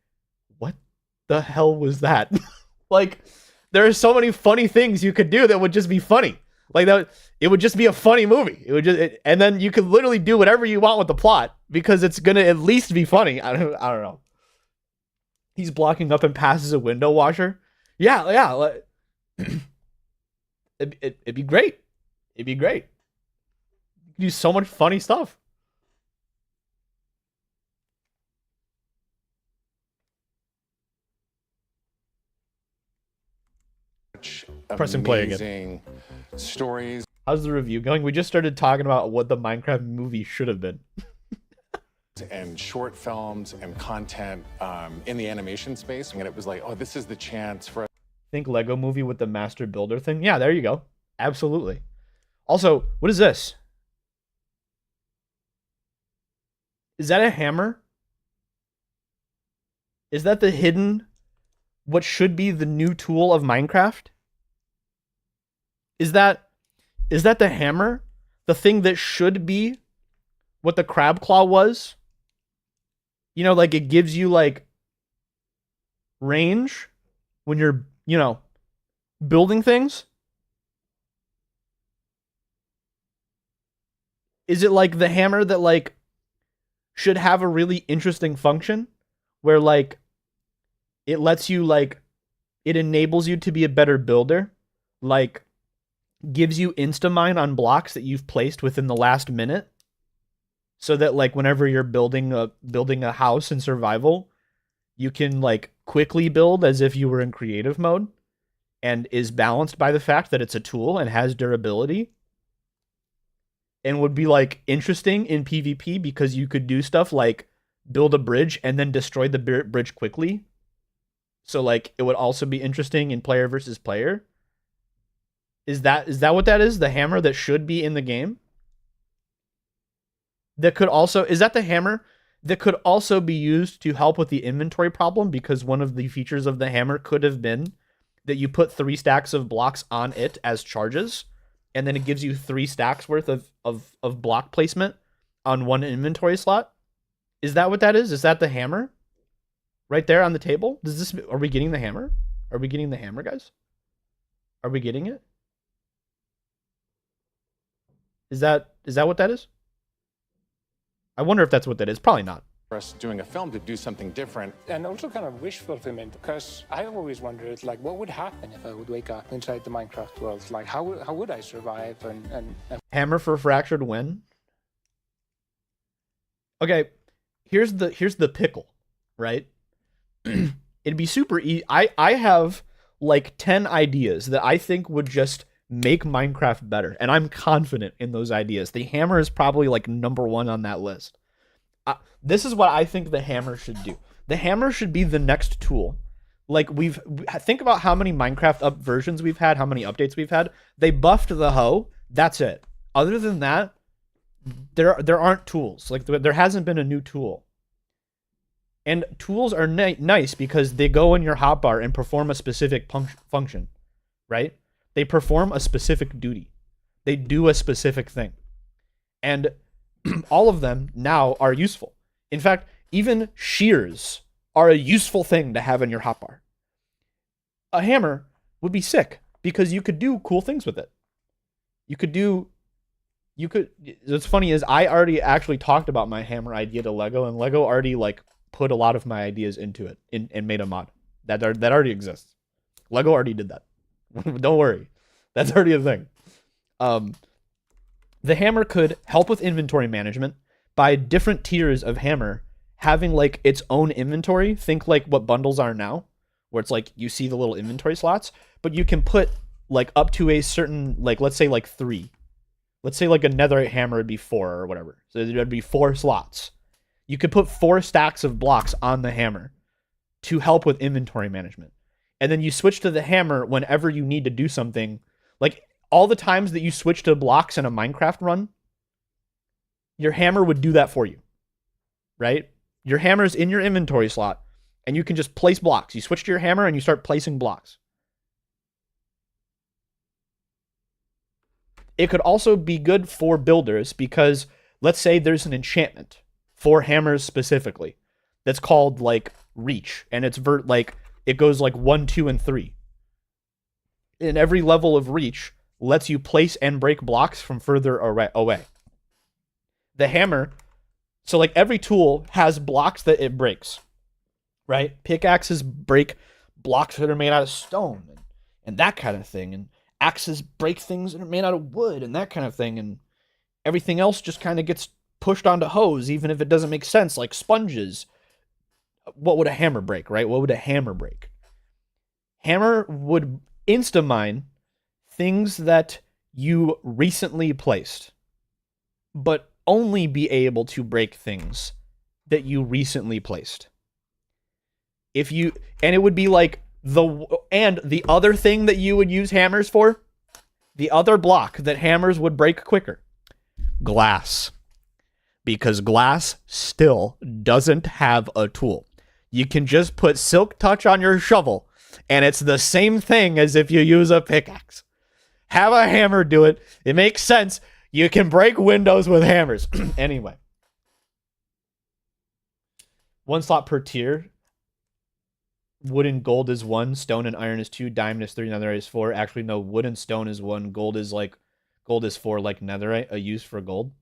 what the hell was that? Like there are so many funny things you could do that would just be funny. Like that, it would just be a funny movie. It would just, and then you could literally do whatever you want with the plot because it's gonna at least be funny. I don't know. He's blocking up and passes a window washer. Yeah. It'd be great. It'd be great. You could do so much funny stuff. Pressing play again. Amazing stories. How's the review going? We just started talking about what the Minecraft movie should have been. And short films and content in the animation space. And it was like, oh, this is the chance for us. Think Lego movie with the master builder thing? Yeah, there you go. Absolutely. Also, what is this? Is that a hammer? Is that the hidden, what should be the new tool of Minecraft? Is that the hammer? The thing that should be what the crab claw was? You know, like it gives you like range when you're, building things? Is it like the hammer that like should have a really interesting function where like it lets you like it enables you to be a better builder, like gives you insta-mine on blocks that you've placed within the last minute, so that like whenever you're building a house in survival, you can like quickly build as if you were in creative mode, and is balanced by the fact that it's a tool and has durability, and would be like interesting in PvP because you could do stuff like build a bridge and then destroy the bridge quickly. So like it would also be interesting in player versus player. Is that what that is? The hammer that should be in the game? That could also, is that the hammer that could also be used to help with the inventory problem? Because one of the features of the hammer could have been that you put 3 stacks of blocks on it as charges, and then it gives you 3 stacks worth of block placement on one inventory slot. Is that what that is? Is that the hammer? Right there on the table? Are we getting the hammer? Are we getting the hammer, guys? Are we getting it? Is that what that is? I wonder if that's what that is. Probably not. For us doing a film to do something different. And also kind of wish fulfillment, because I always wondered, like, what would happen if I would wake up inside the Minecraft world? Like, how would I survive? And Hammer for fractured win. Okay, here's the pickle, right? It'd be super easy. I have like 10 ideas that I think would just make Minecraft better, and I'm confident in those ideas. The hammer is probably like number 1 on that list. This is what I think the hammer should do. The hammer should be the next tool. Like think about how many Minecraft up versions we've had, how many updates we've had. They buffed the hoe. That's it. Other than that, there aren't tools. Like there hasn't been a new tool. And tools are nice because they go in your hotbar and perform a specific function, right? They perform a specific duty. They do a specific thing. And all of them now are useful. In fact, even shears are a useful thing to have in your hotbar. A hammer would be sick because you could do cool things with it. What's funny is I already actually talked about my hammer idea to Lego, and Lego already like put a lot of my ideas into it and made a mod that already exists. Lego already did that. Don't worry. That's already a thing. The hammer could help with inventory management by different tiers of hammer having like its own inventory. Think like what bundles are now, where it's like you see the little inventory slots, but you can put like up to a certain, like let's say like 3. Let's say like a netherite hammer would be 4 or whatever. So there'd be 4 slots. You could put 4 stacks of blocks on the hammer to help with inventory management. And then you switch to the hammer whenever you need to do something. Like all the times that you switch to blocks in a Minecraft run, your hammer would do that for you, right? Your hammer's in your inventory slot, and you can just place blocks. You switch to your hammer, and you start placing blocks. It could also be good for builders because let's say there's an enchantment for hammers specifically that's called like reach, and it's it goes like 1, 2, and 3. In every level of reach, lets you place and break blocks from further away. The hammer, so like every tool has blocks that it breaks, right? Pickaxes break blocks that are made out of stone and that kind of thing. And axes break things that are made out of wood and that kind of thing. And everything else just kind of gets pushed onto hose, even if it doesn't make sense, like sponges. What would a hammer break, right? What would a hammer break? Hammer would insta-mine things that you recently placed, but only be able to break things that you recently placed. And it would be like the other thing that you would use hammers for, the other block that hammers would break quicker, glass. Because glass still doesn't have a tool. You can just put Silk Touch on your shovel, and it's the same thing as if you use a pickaxe. Have a hammer do it. It makes sense. You can break windows with hammers. Anyway. 1 slot per tier. Wood and gold is 1. Stone and iron is 2. Diamond is 3. Netherite is 4. Actually, no. Wood and stone is 1. Gold is 4, like netherite, a use for gold.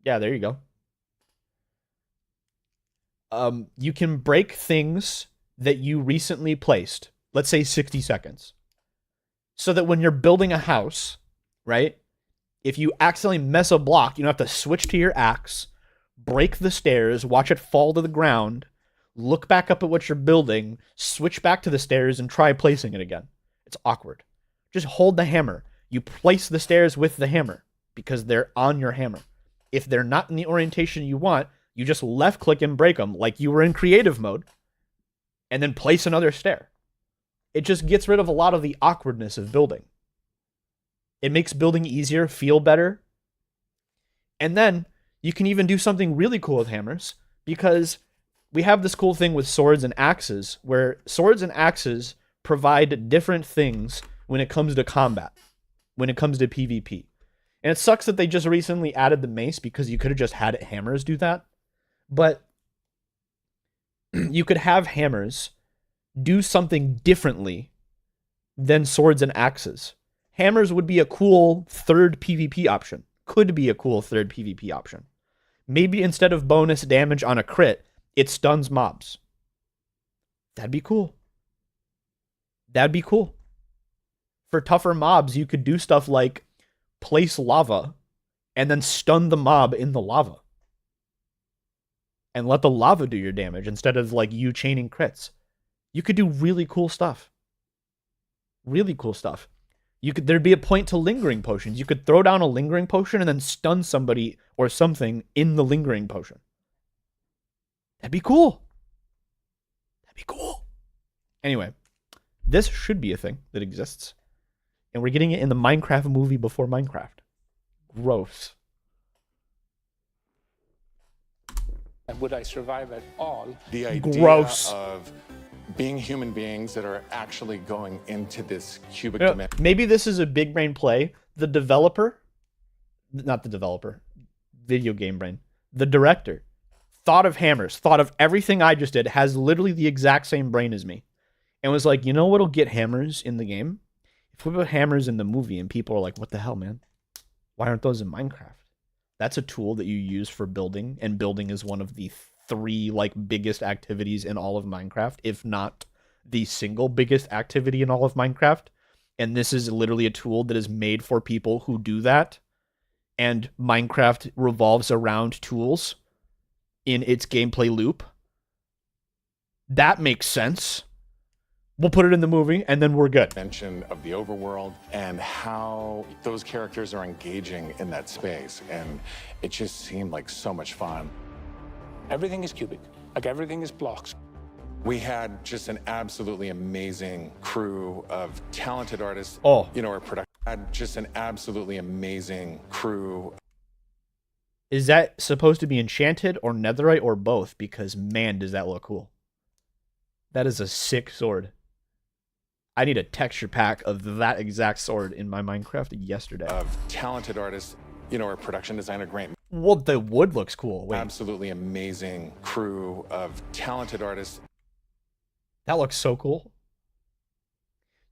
Yeah, there you go. You can break things that you recently placed. Let's say 60 seconds. So that when you're building a house, right? If you accidentally mess a block, you don't have to switch to your axe, break the stairs, watch it fall to the ground, look back up at what you're building, switch back to the stairs, and try placing it again. It's awkward. Just hold the hammer. You place the stairs with the hammer because they're on your hammer. If they're not in the orientation you want, you just left click and break them like you were in creative mode and then place another stair. It just gets rid of a lot of the awkwardness of building. It makes building easier, feel better. And then you can even do something really cool with hammers because we have this cool thing with swords and axes where swords and axes provide different things when it comes to combat, when it comes to PvP. And it sucks that they just recently added the mace because you could have just had hammers do that. But you could have hammers do something differently than swords and axes. Hammers would be a cool third PvP option. Could be a cool third PvP option. Maybe instead of bonus damage on a crit, it stuns mobs. That'd be cool. That'd be cool. For tougher mobs, you could do stuff like place lava and then stun the mob in the lava. And let the lava do your damage instead of like you chaining crits. You could do really cool stuff. Really cool stuff. There'd be a point to lingering potions. You could throw down a lingering potion and then stun somebody or something in the lingering potion. That'd be cool. That'd be cool. Anyway, this should be a thing that exists. And we're getting it in the Minecraft movie before Minecraft. Gross. And would I survive at all? The idea Gross. of being human beings that are actually going into this cubic You know, dimension. maybe this is a big brain play. The developer, not the developer, video game brain, the director, thought of hammers, thought of everything I just did, has literally the exact same brain as me. And was like, you know what'll get hammers in the game? If we put hammers in the movie and people are like, what the hell, man? Why aren't those in Minecraft? That's a tool that you use for building, and building is one of the 3 like biggest activities in all of Minecraft, if not the single biggest activity in all of Minecraft. And this is literally a tool that is made for people who do that. And Minecraft revolves around tools in its gameplay loop. That makes sense. We'll put it in the movie, and then we're good. Mention of the overworld and how those characters are engaging in that space. And it just seemed like so much fun. Everything is cubic, like everything is blocks. We had just an absolutely amazing crew of talented artists. Oh. You know, our production had just an absolutely amazing crew. Is that supposed to be enchanted or netherite or both? Because man, does that look cool. That is a sick sword. I need a texture pack of that exact sword in my Minecraft yesterday. Of talented artists. You know, our production designer, Grant. Well, the wood looks cool. Wait. Absolutely amazing crew of talented artists. That looks so cool.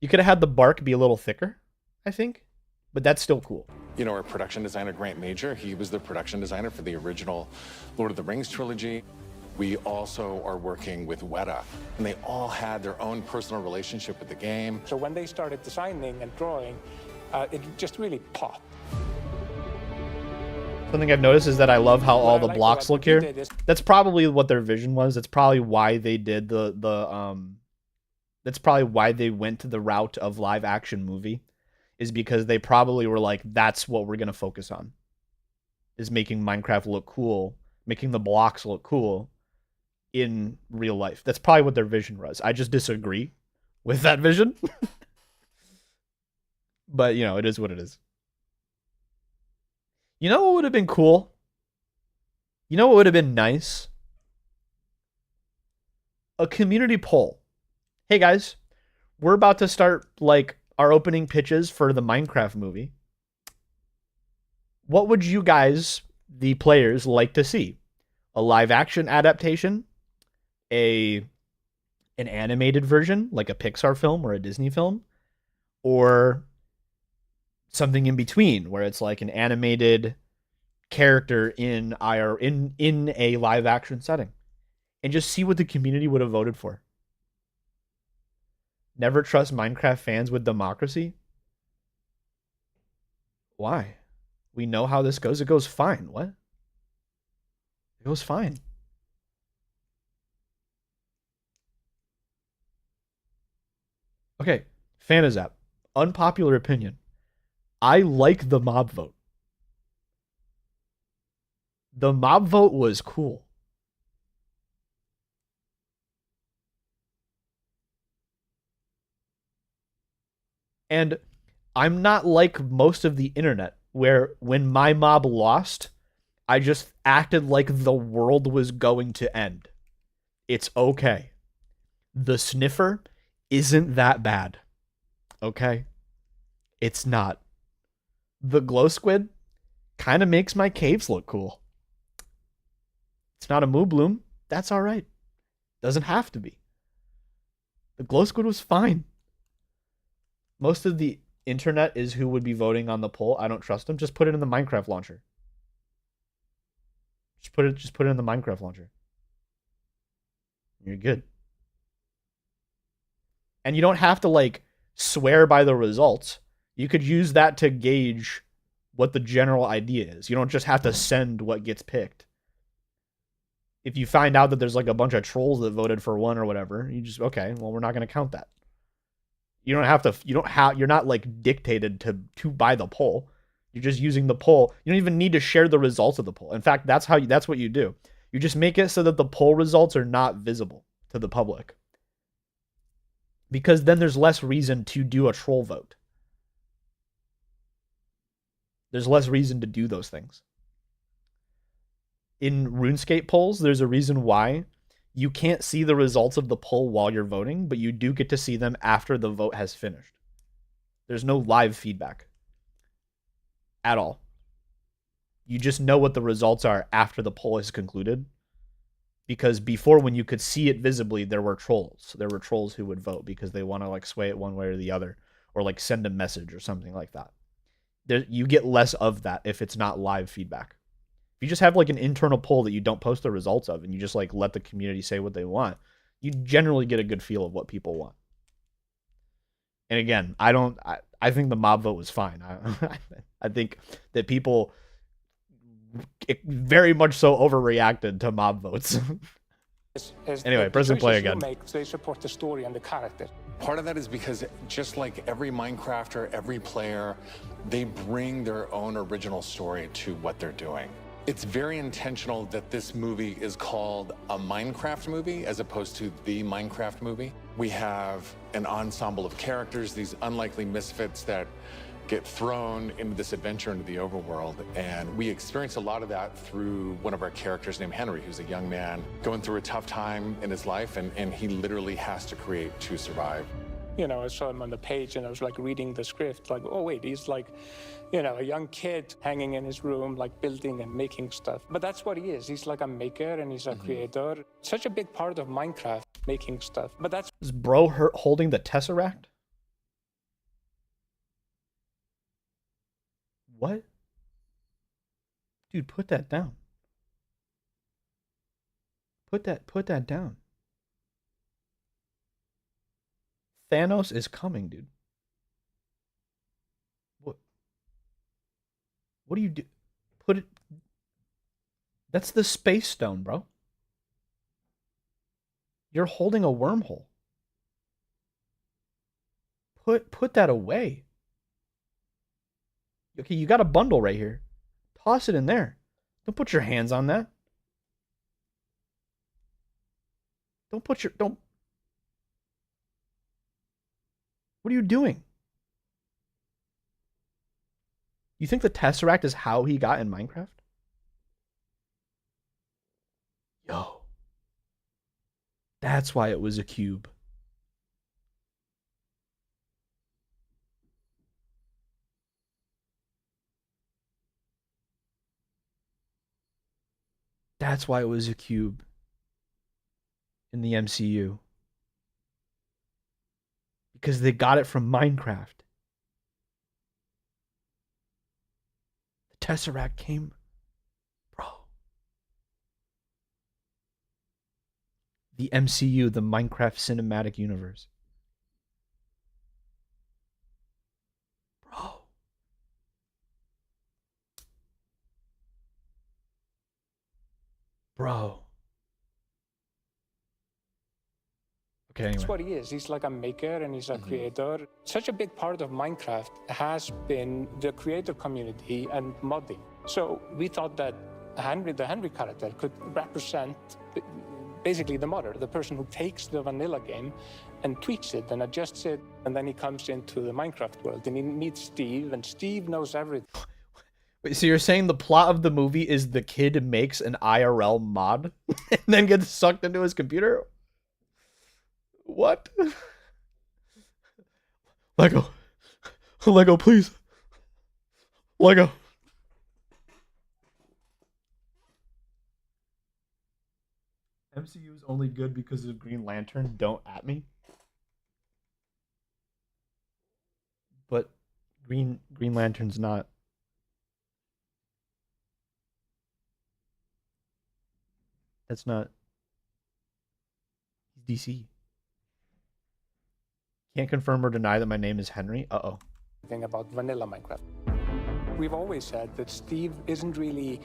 You could have had the bark be a little thicker, I think. but that's still cool. You know, our production designer, Grant Major, he was the production designer for the original Lord of the Rings trilogy. We also are working with Weta, and they all had their own personal relationship with the game. So when they started designing and drawing, it just really popped. Something I've noticed is that I love how all the like blocks about look here. Did is- That's probably what their vision was. That's probably why they did that's probably why they went to the route of live action movie, is because they probably were like, that's what we're going to focus on, is making Minecraft look cool, making the blocks look cool in real life. That's probably what their vision was. I just disagree with that vision. But, you know, it is what it is. You know what would have been cool? You know what would have been nice? A community poll. Hey guys, we're about to start like our opening pitches for the Minecraft movie. What would you guys, the players, like to see? A live action adaptation? An animated version, like a Pixar film or a Disney film? Or something in between, where it's like an animated character in a live action setting? And just see what the community would have voted for. Never trust Minecraft fans with democracy? Why? We know how this goes. It goes fine. What? It goes fine. Okay, Fanazap. Unpopular opinion. I like the mob vote. The mob vote was cool. And I'm not like most of the internet, where when my mob lost, I just acted like the world was going to end. It's okay. The sniffer isn't that bad. Okay? It's not. The glow squid kind of makes my caves look cool. It's not a moo bloom. That's all right. Doesn't have to be. The glow squid was fine. Most of the internet is who would be voting on the poll. I don't trust them. Just put it in the Minecraft launcher. Just put it in the Minecraft launcher. You're good. And you don't have to like swear by the results. You could use that to gauge what the general idea is. You don't just have to send what gets picked. If you find out that there's like a bunch of trolls that voted for one or whatever, you just, okay, well, we're not going to count that. You're not like dictated to buy the poll. You're just using the poll. You don't even need to share the results of the poll. In fact, that's what you do. You just make it so that the poll results are not visible to the public. Because then there's less reason to do a troll vote. There's less reason to do those things. In RuneScape polls, there's a reason why you can't see the results of the poll while you're voting, but you do get to see them after the vote has finished. There's no live feedback at all. You just know what the results are after the poll is concluded. Because before, when you could see it visibly, there were trolls. There were trolls who would vote because they want to like sway it one way or the other, or like send a message or something like that. You get less of that if it's not live feedback. If you just have like an internal poll that you don't post the results of and you just like let the community say what they want, you generally get a good feel of what people want. And again, I think the mob vote was fine. I think that people very much so overreacted to mob votes. Anyway, press and play again. They support the story and the character. Part of that is because just like every Minecrafter, every player, they bring their own original story to what they're doing. It's very intentional that this movie is called a Minecraft movie as opposed to the Minecraft movie. We have an ensemble of characters, these unlikely misfits that get thrown into this adventure into the overworld. And we experience a lot of that through one of our characters named Henry, who's a young man going through a tough time in his life, and he literally has to create to survive. You know, I saw him on the page and I was like reading the script, like, oh wait, he's like, you know, a young kid hanging in his room, like building and making stuff. But that's what he is. He's like a maker and he's a creator. Such a big part of Minecraft, making stuff. But that's... Is bro holding the Tesseract? What? Dude, put that down. Put that down. Thanos is coming, dude. What do you do? Put it. That's the space stone, bro. You're holding a wormhole. Put that away. Okay, you got a bundle right here. Toss it in there. Don't put your hands on that. Don't. What are you doing? You think the Tesseract is how he got in Minecraft? Yo. That's why it was a cube. That's why it was a cube in the MCU. Because they got it from Minecraft. The Tesseract came, bro. The MCU, the Minecraft Cinematic Universe. Bro. Bro. Okay, anyway. That's what he is. He's like a maker and he's a creator. Such a big part of Minecraft has been the creator community and modding. So we thought that Henry, the Henry character, could represent basically the modder, the person who takes the vanilla game and tweaks it and adjusts it, and then he comes into the Minecraft world and he meets Steve, and Steve knows everything. Wait, so you're saying the plot of the movie is the kid makes an IRL mod and then gets sucked into his computer? What? Lego. Lego, please. Lego. MCU is only good because of Green Lantern. Don't at me. But Green Lantern's not. That's not. He's DC. Can't confirm or deny that my name is Henry. Uh-oh. Thing about vanilla Minecraft. We've always said that Steve isn't really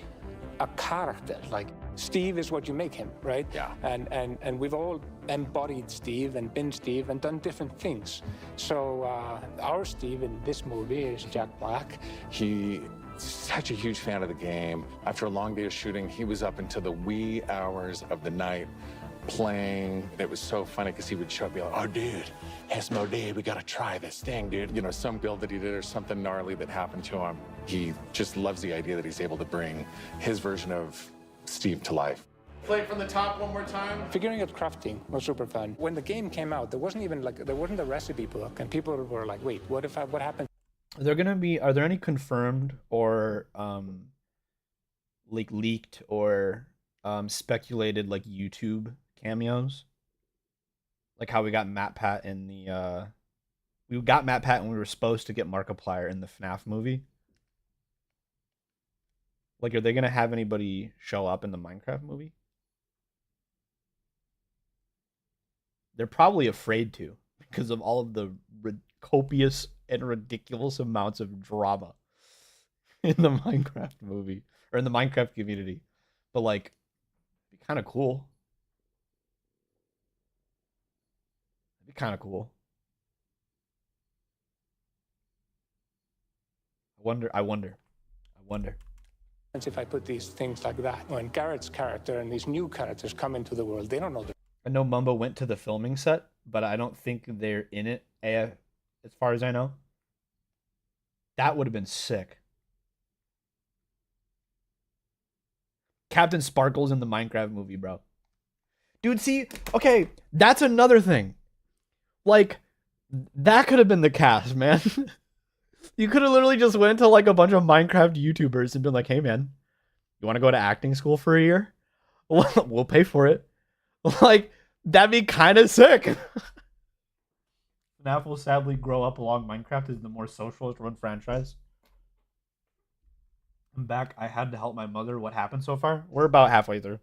a character. Like, Steve is what you make him, right? Yeah. And we've all embodied Steve and been Steve and done different things. So our Steve in this movie is Jack Black. He's such a huge fan of the game. After a long day of shooting, he was up until the wee hours of the night playing. It was so funny because he would show up and be like, oh, dude, Asmodee, we got to try this thing, dude. You know, some build that he did or something gnarly that happened to him. He just loves the idea that he's able to bring his version of Steve to life. Play it from the top one more time. Figuring out crafting was super fun. When the game came out, there wasn't a recipe book, and people were like, wait, what happened? Are there any confirmed or like leaked or speculated like YouTube cameos? Like how we got MatPat in the we got MatPat and we were supposed to get Markiplier in the FNAF movie. Like, are they gonna have anybody show up in the Minecraft movie? They're probably afraid to because of all of the copious and ridiculous amounts of drama in the Minecraft movie or in the Minecraft community. But like, it'd be kind of cool. It'd be kind of cool. I wonder. If I put these things like that, when Garrett's character and these new characters come into the world, they don't know. I know Mumbo went to the filming set, but I don't think they're in it, as far as I know. That would have been sick. Captain Sparkle's in the Minecraft movie, bro. Dude, see, okay, that's another thing. Like, that could have been the cast, man. You could have literally just went to like a bunch of Minecraft YouTubers and been like, hey man, you want to go to acting school for a year? We'll pay for it. Like, that'd be kind of sick. FNAF will sadly grow up along Minecraft as the more socialist run franchise. I'm back. I had to help my mother. What happened so far? We're about halfway through.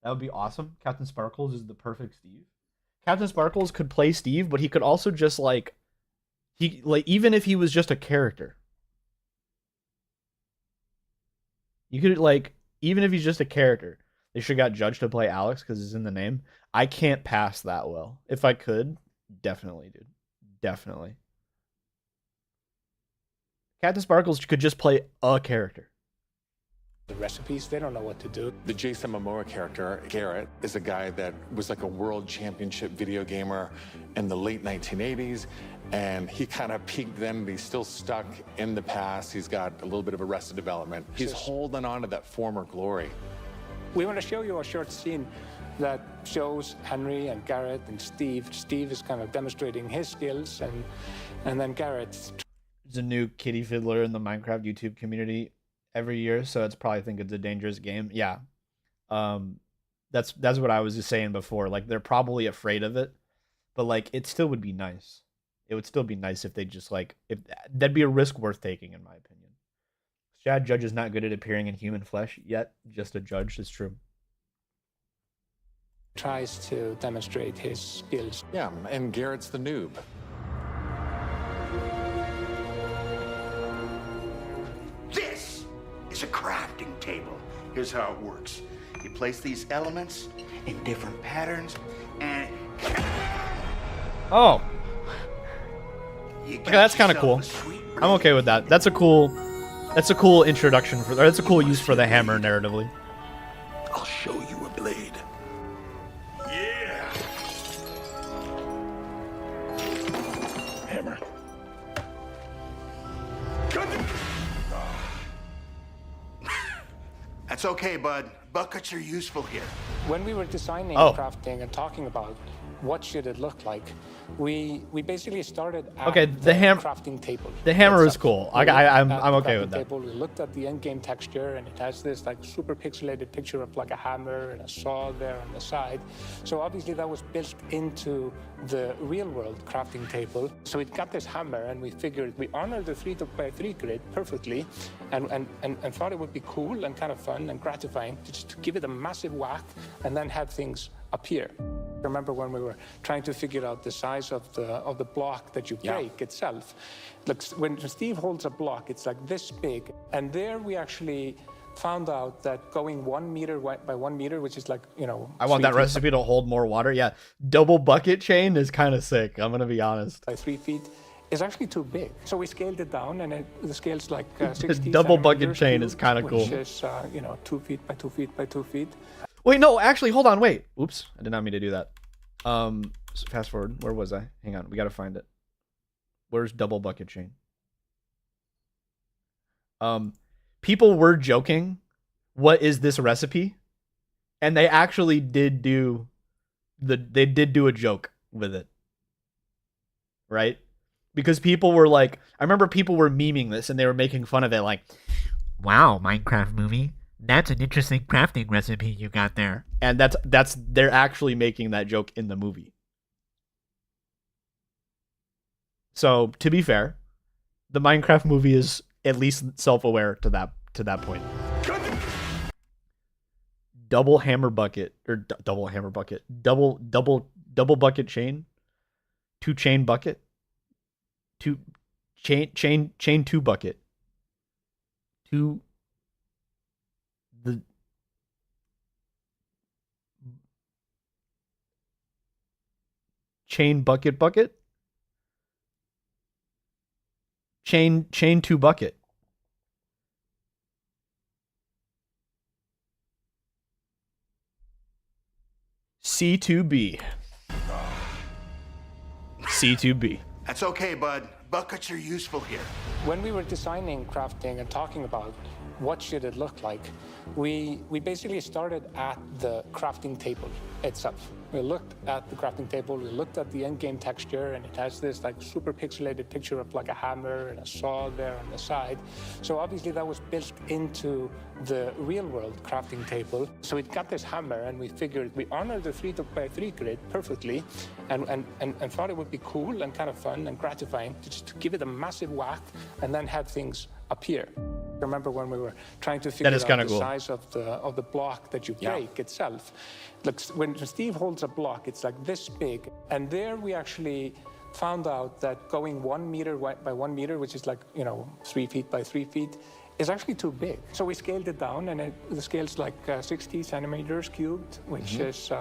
That would be awesome. Captain Sparkles is the perfect Steve. Captain Sparkles could play Steve, but he could also just even if he was just a character. You could even if he's just a character, they should have got Judge to play Alex because it's in the name. I can't pass that well. If I could, definitely, dude. Definitely. Captain Sparkles could just play a character. The recipes, they don't know what to do. The Jason Momoa character, Garrett, is a guy that was like a world championship video gamer in the late 1980s, and he kind of peaked then, but he's still stuck in the past. He's got a little bit of Arrested Development. He's holding on to that former glory. We want to show you a short scene that shows Henry and Garrett and Steve. Steve is kind of demonstrating his skills, and then Garrett's. There's a new Kitty Fiddler in the Minecraft YouTube community every year, so it's probably think it's a dangerous game. Yeah. That's what I was just saying before. Like, they're probably afraid of it, but like it still would be nice. It would still be nice if they just if that'd be a risk worth taking, in my opinion. Chad Judge is not good at appearing in human flesh yet, just a judge. It's true. Tries to demonstrate his skills. Yeah, and Garrett's the noob. This is a crafting table. Here's how it works. You place these elements in different patterns, and oh, okay, that's kind of cool. I'm okay with that. That's a cool introduction for. Or that's a cool use for the hammer narratively. I'll show you a blade. Yeah. Hammer. That's okay, bud. Buckets are useful here. When we were designing crafting and talking about what should it look like, we basically started at the crafting table. The hammer is cool. I'm okay with that. Table. We looked at the end-game texture, and it has this like super pixelated picture of like a hammer and a saw there on the side. So obviously that was built into the real-world crafting table. So it got this hammer, and we figured we honored the 3x3 grid perfectly, and thought it would be cool and kind of fun and gratifying to just give it a massive whack and then have things appear. Remember when we were trying to figure out the size of the block that you break itself? Look, when Steve holds a block, it's like this big, and there we actually found out that going 1 meter by 1 meter, which is like, I want that recipe to hold more water. Yeah, double bucket chain is kind of sick. I'm gonna be honest. By 3 feet is actually too big, so we scaled it down, and the scale's like 60. Double bucket chain is kind of cool. Which is 2 feet by 2 feet by 2 feet. Wait, no, actually, hold on, wait. Oops, I did not mean to do that. Fast forward. Where was I? Hang on, we gotta find it. Where's double bucket chain? People were joking, what is this recipe? And they actually did do a joke with it. Right? Because people were like, I remember people were memeing this and they were making fun of it, like, wow, Minecraft movie. That's an interesting crafting recipe you got there. And they're actually making that joke in the movie. So, to be fair, the Minecraft movie is at least self-aware to that point. Double hammer bucket or double hammer bucket. Double bucket chain. 2 chain bucket. 2 chain 2 bucket. 2 the chain bucket chain 2 bucket. C2B. C2B. That's okay, bud. Buckets are useful here. When we were designing crafting and talking about what should it look like, we basically started at the crafting table itself. We looked at the crafting table, we looked at the end-game texture, and it has this like super pixelated picture of like a hammer and a saw there on the side. So obviously that was built into the real-world crafting table. So it got this hammer, and we figured we honored the 3x3 grid perfectly, and thought it would be cool and kind of fun and gratifying to just give it a massive whack and then have things appear. Remember when we were trying to figure is out kinda the cool. size of the block that you break itself. Like when Steve holds a block, it's like this big. And there we actually found out that going 1 meter by 1 meter, which is like, 3 feet by 3 feet, is actually too big. So we scaled it down, and the scale's like 60 centimeters cubed, which is,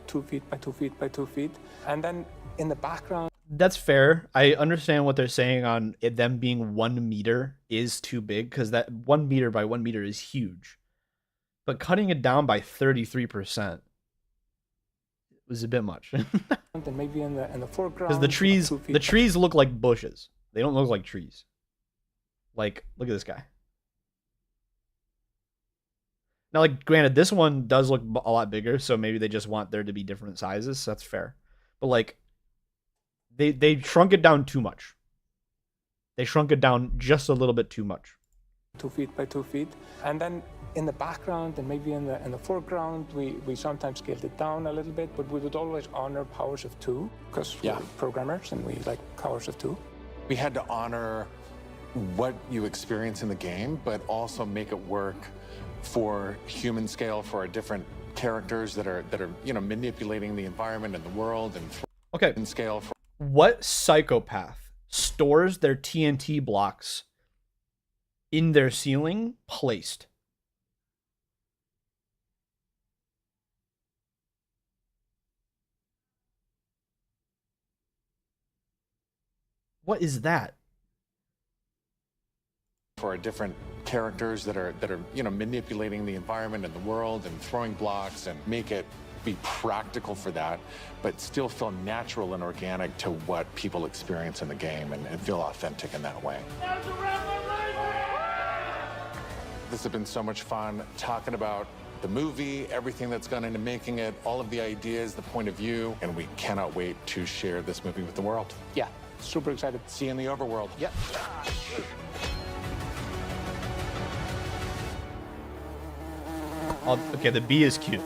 2 feet by 2 feet by 2 feet. And then in the background, That's fair. I understand what they're saying on it, them being 1 meter is too big, because that 1 meter by 1 meter is huge. But cutting it down by 33% was a bit much. and maybe in the foreground, Because the 2 feet the trees look like bushes. They don't look like trees. Like, look at this guy. Now, like, granted, this one does look a lot bigger, so maybe they just want there to be different sizes. So that's fair. But like, they shrunk it down too much. They shrunk it down just a little bit too much. 2 feet by 2 feet. And then in the background and maybe in the foreground, we sometimes scaled it down a little bit, but we would always honor powers of 2, because we're programmers and we like powers of 2. We had to honor what you experience in the game, but also make it work for human scale, for our different characters that are manipulating the environment and the world, and Okay. in scale for What psychopath stores their TNT blocks in their ceiling placed? What is that? for our different characters that are manipulating the environment and the world and throwing blocks, and make it be practical for that, but still feel natural and organic to what people experience in the game, and feel authentic in that way. This has been so much fun talking about the movie, everything that's gone into making it, all of the ideas, the point of view, and we cannot wait to share this movie with the world. Yeah, super excited. See you in the overworld. Yeah. Oh, okay, the bee is cute.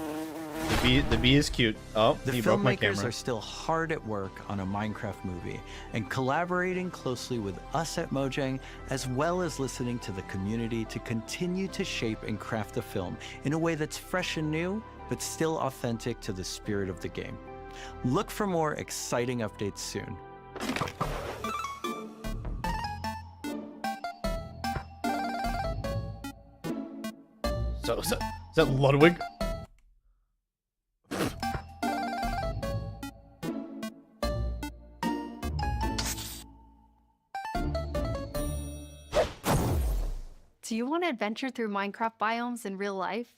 The bee is cute. Oh, The he broke my filmmakers camera. are still hard at work on a Minecraft movie and collaborating closely with us at Mojang, as well as listening to the community to continue to shape and craft the film in a way that's fresh and new, but still authentic to the spirit of the game. Look for more exciting updates soon. So is that Ludwig? Do you want to adventure through Minecraft biomes in real life?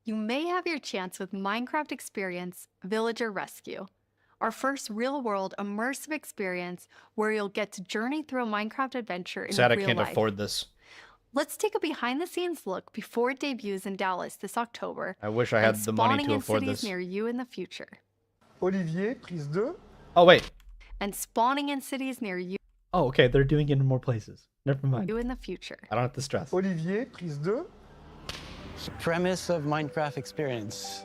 You may have your chance with Minecraft Experience Villager Rescue, our first real-world immersive experience where you'll get to journey through a Minecraft adventure in Sad I real can't life. afford this. Let's take a behind-the-scenes look before it debuts in Dallas this October. I wish I had and the money spawning to in afford cities this. near you in the future. Olivier, prise 2. Oh wait. And spawning in cities near you Oh, okay. They're doing it in more places. Never mind. in the future. I don't have to stress. Olivier, prise 2. Premise of Minecraft Experience.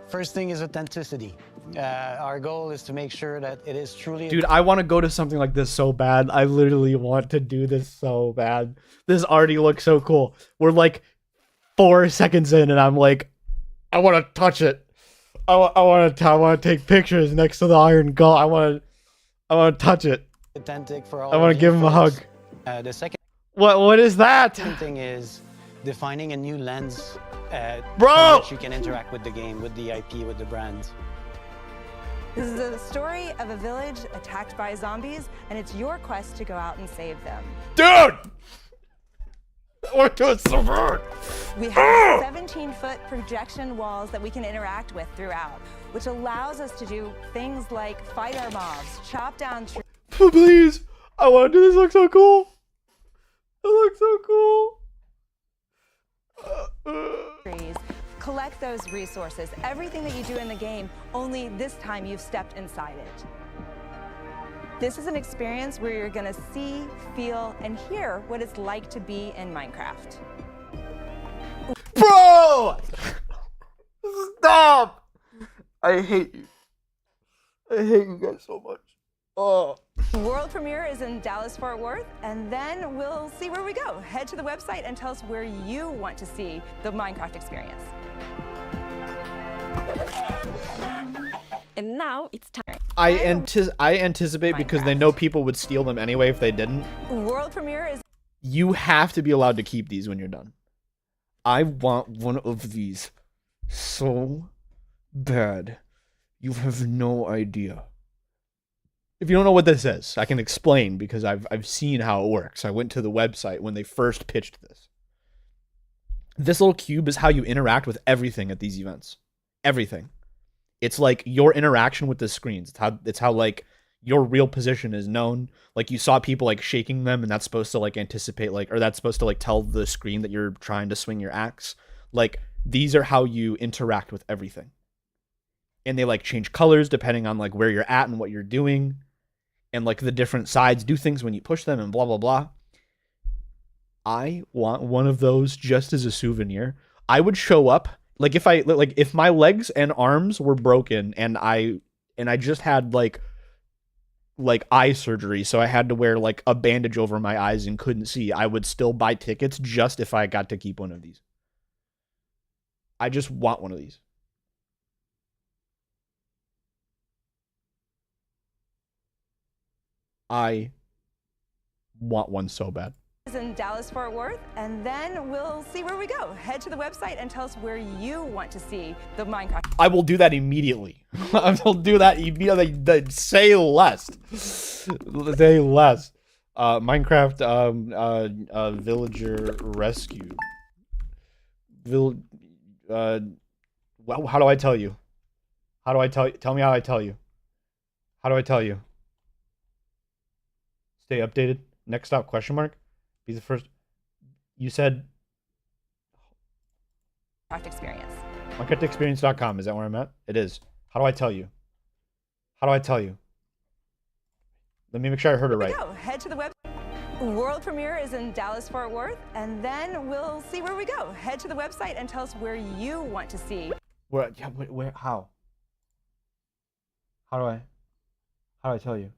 First thing is authenticity. Our goal is to make sure that it is truly... Dude, I want to go to something like this so bad. I literally want to do this so bad. This already looks so cool. We're like 4 seconds in and I'm like, I want to touch it. I want to take pictures next to the iron golem. I want to touch it. authentic for all I want to give him a hug. The second What is that? thing is defining a new lens Bro! in which you can interact with the game, with the IP, with the brand. This is the story of a village attacked by zombies, and it's your quest to go out and save them. Dude! I want to do it so bad. We have 17-foot projection walls that we can interact with throughout, which allows us to do things like fight our mobs, chop down trees. Please! I want to do this. It looks so cool. It looks so cool. Collect those resources. Everything that you do in the game, only this time you've stepped inside it. This is an experience where you're gonna see, feel, and hear what it's like to be in Minecraft. Bro! Stop! I hate you. I hate you guys so much. Oh. World premiere is in Dallas-Fort Worth, and then we'll see where we go. Head to the website and tell us where you want to see the Minecraft experience. And now it's time. I anticipate because they know people would steal them anyway if they didn't. World premiere is. You have to be allowed to keep these when you're done. I want one of these so bad. You have no idea. If you don't know what this is, I can explain because I've seen how it works. I went to the website when they first pitched this. This little cube is how you interact with everything at these events. Everything. It's like your interaction with the screens. It's how like your real position is known. Like you saw people like shaking them, and that's supposed to like anticipate like, or that's supposed to like tell the screen that you're trying to swing your axe. Like these are how you interact with everything. And they like change colors depending on like where you're at and what you're doing. And like the different sides do things when you push them and blah, blah, blah. I want one of those just as a souvenir. I would show up like if my legs and arms were broken and I just had like eye surgery, so I had to wear like a bandage over my eyes and couldn't see, I would still buy tickets just if I got to keep one of these. I just want one of these. I want one so bad. Is in Dallas-Fort Worth, and then we'll see where we go. Head to the website and tell us where you want to see the Minecraft. I will do that immediately. I will do that immediately. Say less. Say less. Minecraft villager rescue. How do I tell you? How do I tell you? Tell me how I tell you. How do I tell you? Stay updated. Next stop, question mark. Be the first. You said Minecraft experience. MinecraftExperience.com. Is that where I'm at? It is. How do I tell you? How do I tell you? Let me make sure I heard it right. Go. Head to the website. World premiere is in Dallas-Fort Worth, and then we'll see where we go. Head to the website and tell us where you want to see. Where? Yeah. Where? How? How do I tell you?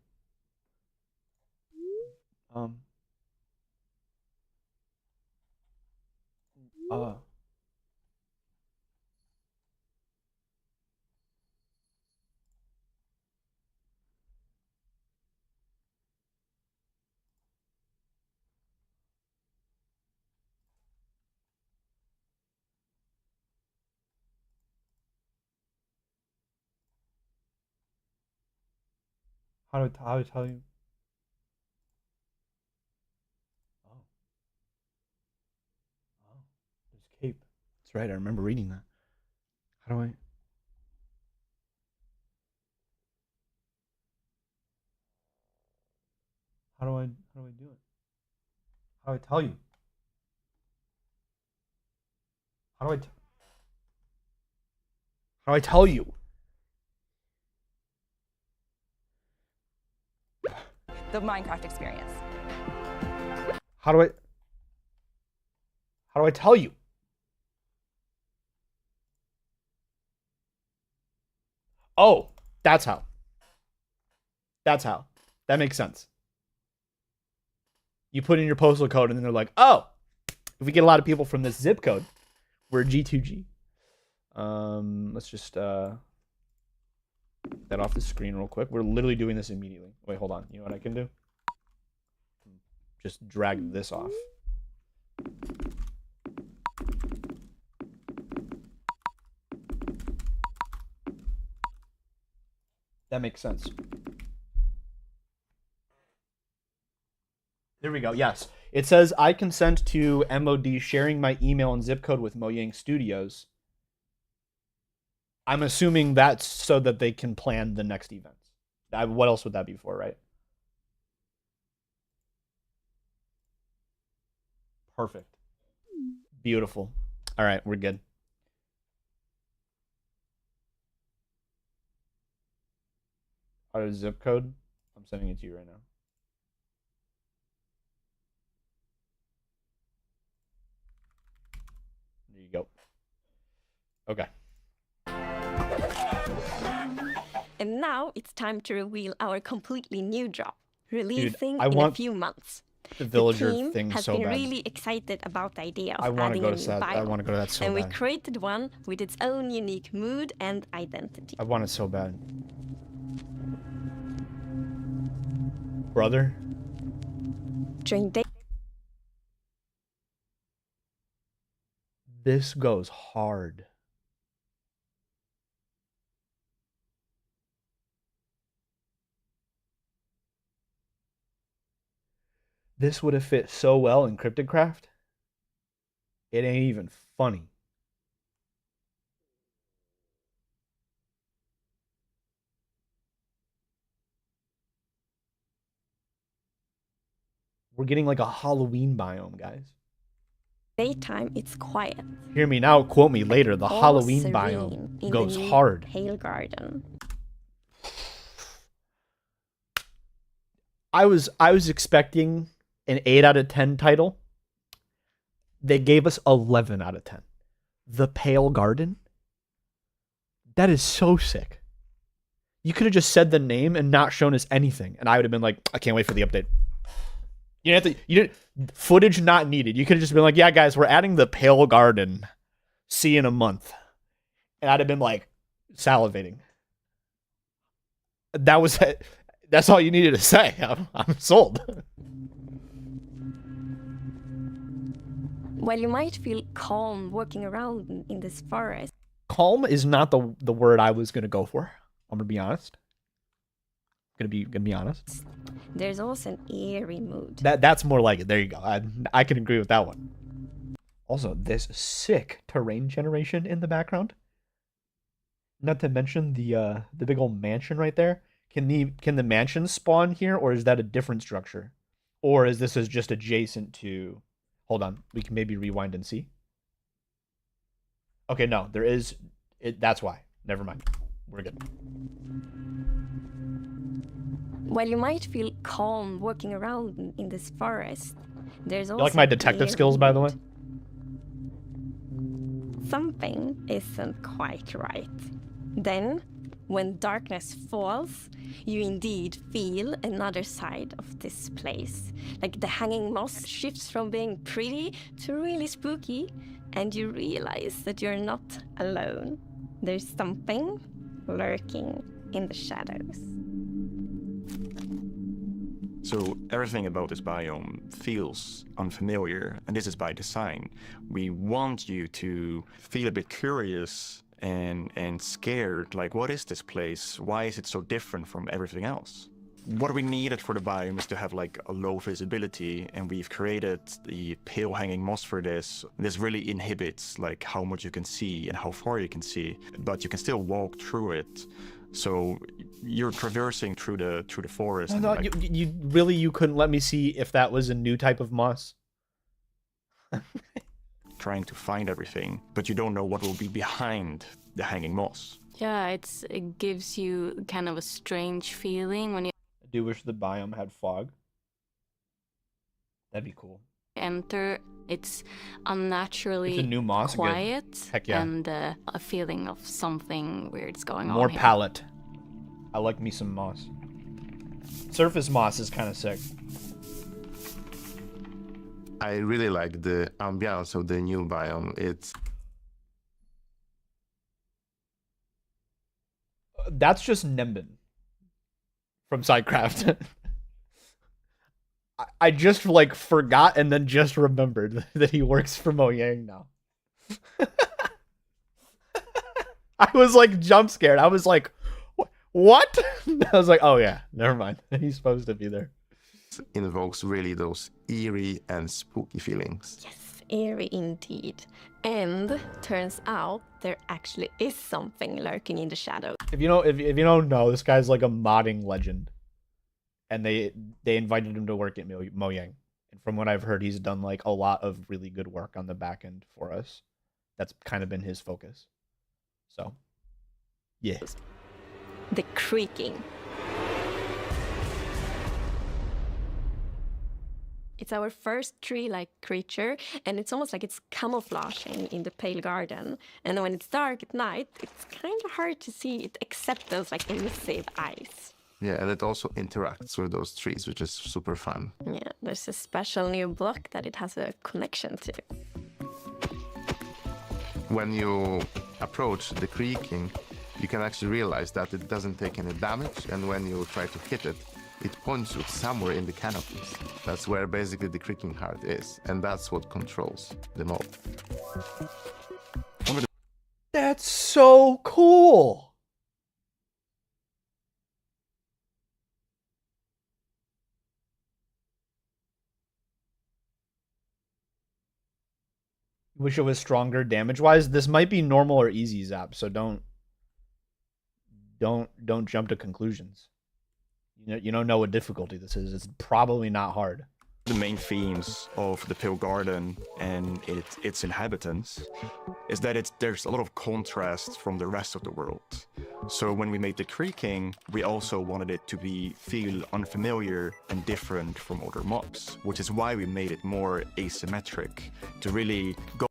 How do I tell you? There's Cape. That's right. I remember reading that. How do I? How do I do it? How do I tell you? How do I tell you? The Minecraft experience. How do I tell you? Oh, that's how. That's how. That makes sense. You put in your postal code and then they're like, oh, if we get a lot of people from this zip code, we're G2G. Let's just get that off the screen real quick. We're literally doing this immediately. Wait, hold on. You know what I can do? Just drag this off. That makes sense. There we go. Yes. It says, I consent to MOD sharing my email and zip code with Mojang Studios. I'm assuming that's so that they can plan the next events. What else would that be for, right? Perfect. Beautiful. All right, we're good. Our zip code? I'm sending it to you right now. There you go. Okay. And now it's time to reveal our completely new drop. releasing I in a want few months. the villager team thing has so been bad. really excited about the idea I of wanna adding go a to new that. I biome. wanna go to that so and we bad. created one with its own unique mood and identity. I want it so bad. Brother? During day This goes hard. This would have fit so well in Cryptid Craft. It ain't even funny. We're getting like a Halloween biome, guys. daytime, it's quiet. Hear me now, quote me later. The All Halloween serene biome in goes the new hard. Pale Garden. I was expecting an 8 out of 10 title. They gave us 11 out of 10. The Pale Garden? That is so sick. You could have just said the name and not shown us anything, and I would have been like, I can't wait for the update. You didn't footage not needed. You could have just been like, yeah, guys, we're adding the Pale Garden. See you in a month. And I'd have been like salivating. That's all you needed to say. I'm sold. While you might feel calm walking around in this forest, Calm is not the word I was gonna go for. I'm gonna be honest. Gonna be honest. there's also an eerie mood. That's more like it. There you go. I can agree with that one. Also, this sick terrain generation in the background. Not to mention the big old mansion right there. Can the mansion spawn here, or is that a different structure? Or is this just adjacent to... Hold on. We can maybe rewind and see. Okay, no. There is... That's why. Never mind. We're good. While you might feel calm walking around in this forest, there's also You like my detective eerie skills, by the way? Something isn't quite right. Then, when darkness falls, you indeed feel another side of this place. Like the hanging moss shifts from being pretty to really spooky, and you realize that you're not alone. There's something lurking in the shadows. So everything about this biome feels unfamiliar, and this is by design. We want you to feel a bit curious and scared, like, what is this place? Why is it so different from everything else? What we needed for the biome is to have like a low visibility, and we've created the pale hanging moss for this. This really inhibits like how much you can see and how far you can see, but you can still walk through it. So you're traversing through the forest. Oh, and, no, like, you couldn't let me see if that was a new type of moss? trying to find everything, but you don't know what will be behind the hanging moss. Yeah, it gives you kind of a strange feeling when you I do wish the biome had fog. That'd be cool. enter. It's unnaturally It's a new moss, good. quiet Heck yeah. and a feeling of something weird's going on More here. palette. I like me some moss. Surface moss is kind of sick. I really like the ambiance of the new biome. It's That's just Nembin from Sidecraft. I just like forgot and then just remembered that he works for Mojang now. I was like jump scared. I was like, what? I was like, oh yeah, never mind. He's supposed to be there. invokes really those eerie and spooky feelings. Yes, eerie indeed. And turns out there actually is something lurking in the shadows. If you don't know, this guy's like a modding legend, and they invited him to work at Mojang. And from what I've heard, he's done like a lot of really good work on the back end for us. That's kind of been his focus. So, yeah. The creaking. It's our first tree-like creature, and it's almost like it's camouflaging in the pale garden. And when it's dark at night, it's kind of hard to see it except those like elusive eyes. Yeah, and it also interacts with those trees, which is super fun. Yeah, there's a special new block that it has a connection to. When you approach the creaking, you can actually realize that it doesn't take any damage, and when you try to hit it, it points you somewhere in the canopies. That's where basically the creaking heart is, and that's what controls the mob. That's so cool. Wish it was stronger damage wise. This might be normal or easy, Zap, so don't jump to conclusions. You don't know what difficulty this is. It's probably not hard. The main themes of the Pale Garden and its inhabitants is that there's a lot of contrast from the rest of the world. So when we made the creaking, we also wanted it to feel unfamiliar and different from other mobs, which is why we made it more asymmetric to really go.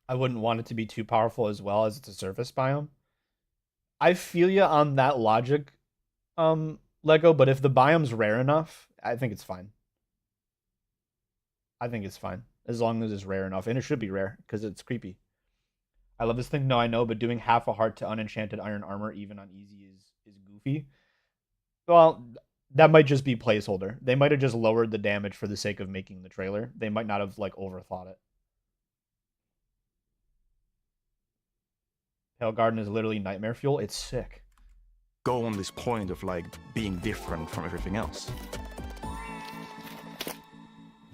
I wouldn't want it to be too powerful as well, as it's a surface biome. I feel you on that logic, Lego, but if the biome's rare enough, I think it's fine. I think it's fine, as long as it's rare enough, and it should be rare, because it's creepy. I love this thing. No, I know, but doing half a heart to unenchanted iron armor, even on easy, is goofy. Well, that might just be placeholder. They might have just lowered the damage for the sake of making the trailer. They might not have, like, overthought it. Pale Garden is literally nightmare fuel. It's sick. Go on this point of, like, being different from everything else.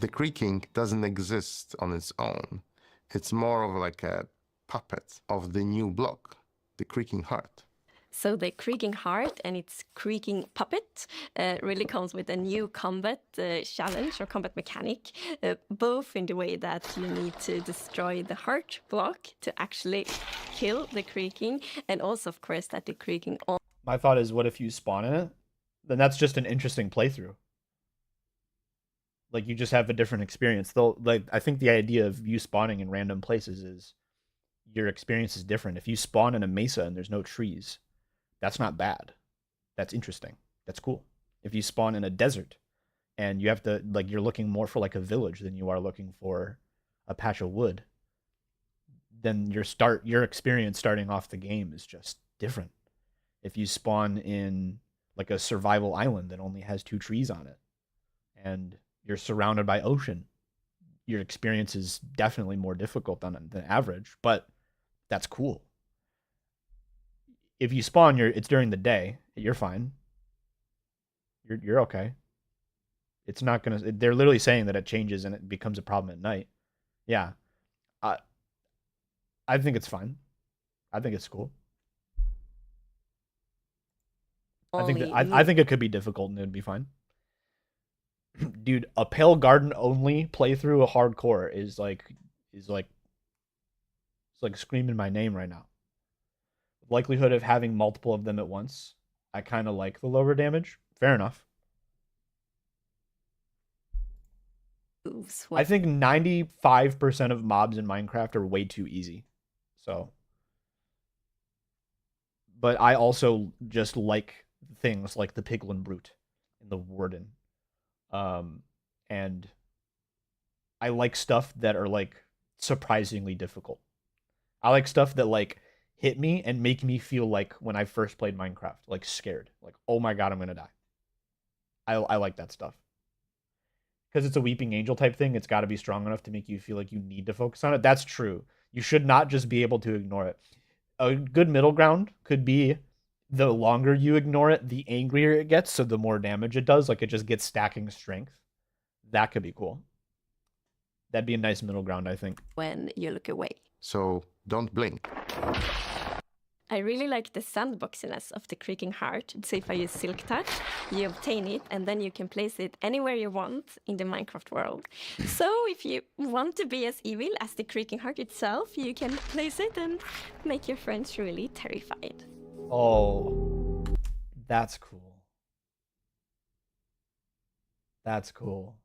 The creaking doesn't exist on its own. It's more of like a puppet of the new block, the creaking heart. So the creaking heart and its creaking puppet really comes with a new combat challenge or combat mechanic, both in the way that you need to destroy the heart block to actually kill the creaking, and also, of course, that the creaking... My thought is, what if you spawn in it? Then that's just an interesting playthrough. Like, you just have a different experience. Though, like, I think the idea of you spawning in random places is your experience is different. If you spawn in a mesa and there's no trees, that's not bad. That's interesting. That's cool. If you spawn in a desert and you have to, like, you're looking more for like a village than you are looking for a patch of wood, then your experience starting off the game is just different. If you spawn in like a survival island that only has 2 trees on it and you're surrounded by ocean, your experience is definitely more difficult than average, but that's cool. If you spawn, it's during the day, you're fine. You're okay. It's not gonna. They're literally saying that it changes and it becomes a problem at night. Yeah, I think it's fine. I think it's cool. I think it could be difficult and it'd be fine. Dude, a Pale Garden only playthrough, a hardcore is like it's like screaming my name right now. Likelihood of having multiple of them at once, I kind of like the lower damage. Fair enough. I think 95% of mobs in Minecraft are way too easy. So, but I also just like things like the Piglin Brute and the Warden. And I like stuff that are like surprisingly difficult. I like stuff that like hit me and make me feel like when I first played Minecraft, like scared, like, oh my god, I'm gonna die. I like that stuff. Because it's a Weeping Angel type thing, it's got to be strong enough to make you feel like you need to focus on it. That's true. You should not just be able to ignore it. A good middle ground could be the longer you ignore it, the angrier it gets, so the more damage it does. Like, it just gets stacking strength. That could be cool. That'd be a nice middle ground, I think. When you look away. So don't blink. I really like the sandboxiness of the creaking heart. So if I use Silk Touch, you obtain it, and then you can place it anywhere you want in the Minecraft world. So if you want to be as evil as the creaking heart itself, you can place it and make your friends really terrified. Oh, that's cool. That's cool.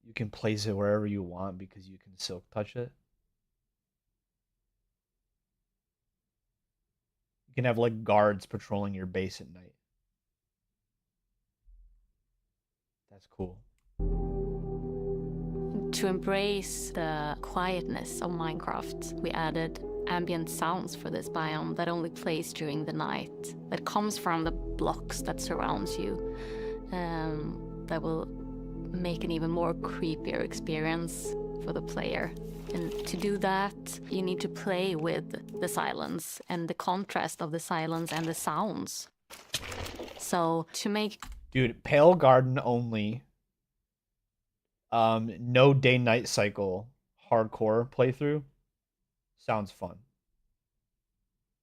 You can place it wherever you want because you can Silk Touch it. You can have like guards patrolling your base at night. That's cool. To embrace the quietness of Minecraft, we added ambient sounds for this biome that only plays during the night, that comes from the blocks that surrounds you, that will make an even more creepier experience for the player. And to do that, you need to play with the silence and the contrast of the silence and the sounds. So to make... Dude, Pale Garden only. No day-night cycle hardcore playthrough. Sounds fun.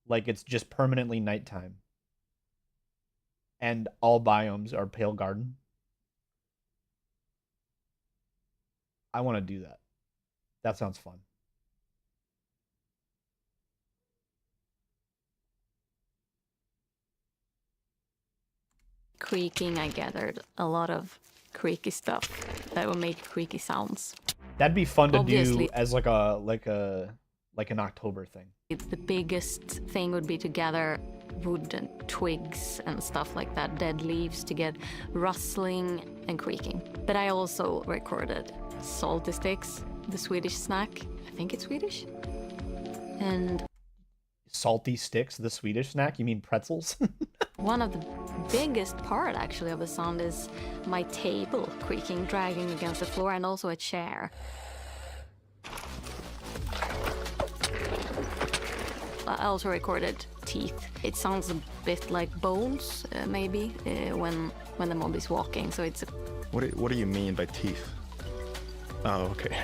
Like it's just permanently nighttime. And all biomes are Pale Garden. I want to do that. That sounds fun. Creaking, I gathered a lot of creaky stuff that will make creaky sounds. That'd be fun to Obviously, do as like an October thing. the biggest thing would be to gather wood and twigs and stuff like that, dead leaves, to get rustling and creaking. But I also recorded salty sticks, the Swedish snack. I think it's Swedish. And Salty sticks, the Swedish snack? You mean pretzels? one of the biggest part actually of the sound is my table creaking, dragging against the floor, and also a chair. I also recorded teeth. It sounds a bit like bones, maybe, when the mob is walking. So it's. What do you mean by teeth? Oh, okay.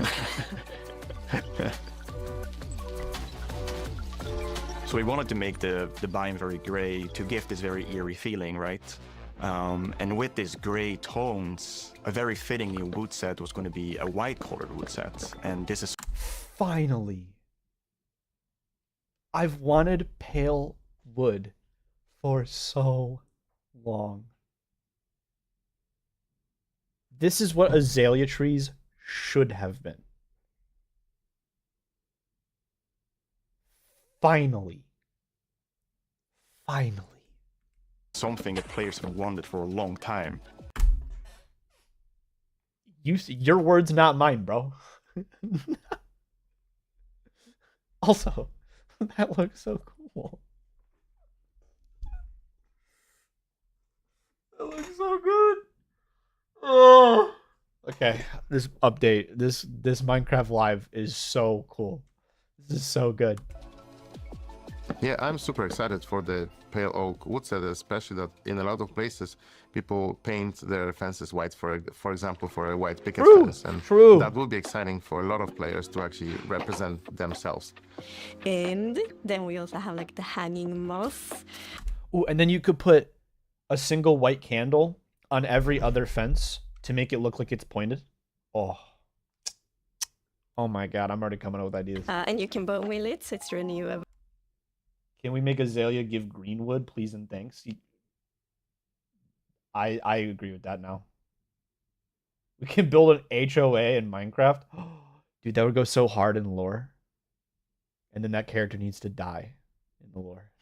So we wanted to make the biome very gray to give this very eerie feeling, right? And with these gray tones, a very fitting new wood set was going to be a white-colored wood set. And this is... Finally. I've wanted pale wood for so long. This is what azalea trees should have been. Finally. Finally. something that players have wanted for a long time. Your words, not mine, bro. Also, that looks so cool. That looks so good. Oh. Okay, this update, this Minecraft Live is so cool. This is so good. Yeah, I'm super excited for the pale oak wood set, especially that in a lot of places people paint their fences white, for example, for a white picket fence, and that will be exciting for a lot of players to actually represent themselves. And then we also have like the hanging moss. Ooh, and then you could put a single white candle on every other fence to make it look like it's pointed. Oh my god, I'm already coming up with ideas. And you can bone wheel it, so it's renewable. Can we make Azalea give Greenwood, please and thanks? I agree with that now. We can build an HOA in Minecraft. Dude, that would go so hard in lore. And then that character needs to die in the lore.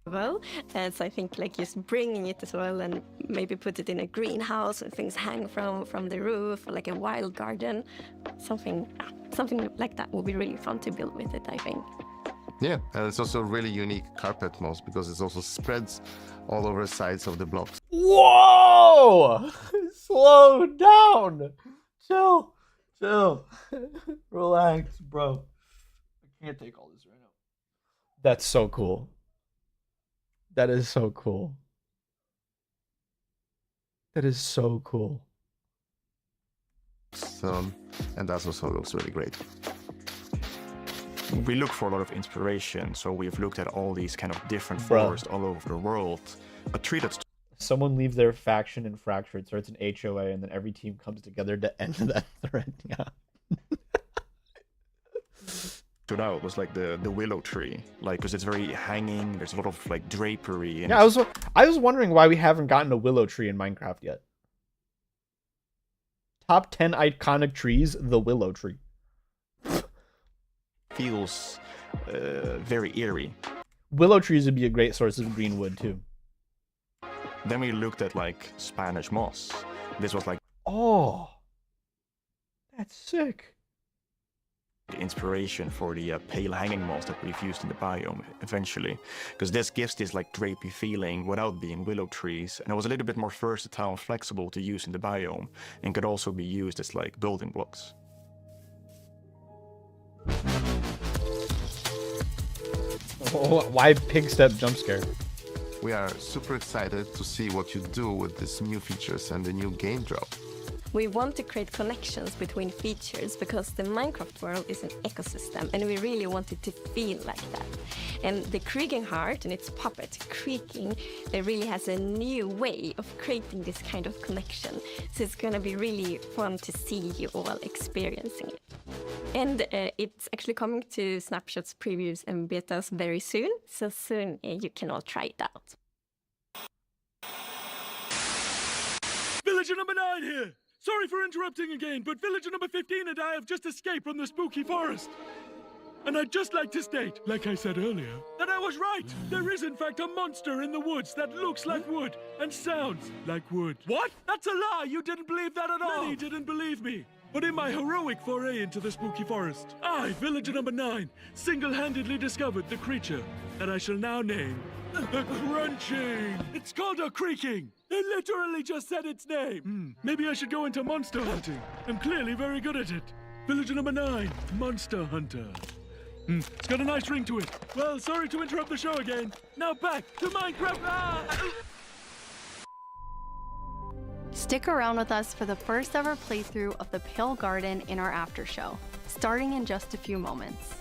Well, and so I think like just bringing it as well, and maybe put it in a greenhouse and things hang from the roof, or like a wild garden, something like that would be really fun to build with it, I think. Yeah, and it's also a really unique carpet moss because it also spreads all over the sides of the blocks. Whoa! Slow down! Chill. Relax, bro. I can't take all this right now. That's so cool. That is so cool. That is so cool. So, and that also looks really great. We look for a lot of inspiration, so we've looked at all these kind of different forests all over the world. A tree that's someone leaves their faction in Fracture, it starts an HOA, and then every team comes together to end that thread. Yeah. stood out was like the willow tree, like because it's very hanging. There's a lot of like drapery. And yeah, I was wondering why we haven't gotten a willow tree in Minecraft yet. Top 10 iconic trees, the willow tree. Feels very eerie. Willow trees would be a great source of green wood too. Then we looked at like Spanish moss. This was like Oh, that's sick. the inspiration for the pale hanging moss that we've used in the biome eventually, because this gives this like drapey feeling without being willow trees, and it was a little bit more versatile and flexible to use in the biome, and could also be used as like building blocks. Oh, why pig step jump scare? We are super excited to see what you do with these new features and the new game drop. We want to create connections between features because the Minecraft world is an ecosystem and we really want it to feel like that. And the Krieking Heart and its puppet, Creaking, it really has a new way of creating this kind of connection. So it's going to be really fun to see you all experiencing it. And it's actually coming to Snapshots, previews and betas very soon. So soon you can all try it out. Villager number 9 here! Sorry for interrupting again, but villager number 15 and I have just escaped from the spooky forest. And I'd just like to state, like I said earlier, that I was right. There is in fact a monster in the woods that looks like wood and sounds like wood. What? That's a lie! You didn't believe that at all! Many didn't believe me. But in my heroic foray into the spooky forest, I, villager number 9, single-handedly discovered the creature that I shall now name the Crunching. It's called a Creaking. They literally just said its name. Maybe I should go into monster hunting. I'm clearly very good at it. Villager number 9, Monster Hunter. It's got a nice ring to it. Well, sorry to interrupt the show again. Now back to Minecraft. Stick around with us for the first ever playthrough of the Pale Garden in our after show, starting in just a few moments.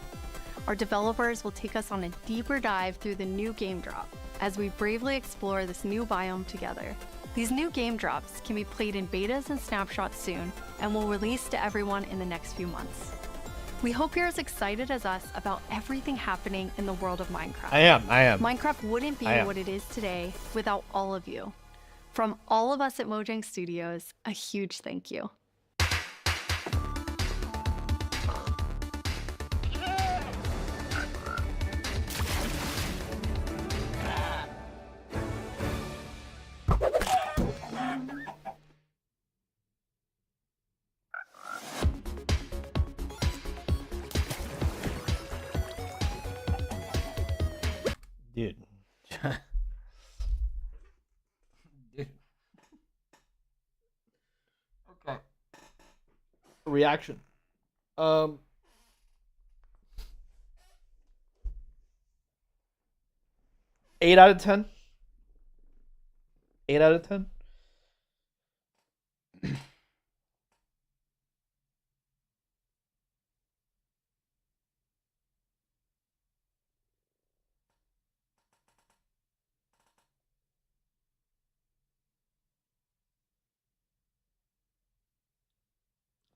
Our developers will take us on a deeper dive through the new game drop as we bravely explore this new biome together. These new game drops can be played in betas and snapshots soon and will release to everyone in the next few months. We hope you're as excited as us about everything happening in the world of Minecraft. I am. Minecraft wouldn't be what it is today without all of you. From all of us at Mojang Studios, a huge thank you. Dude. Dude. Okay. Reaction. 8 out of 10. 8 out of 10.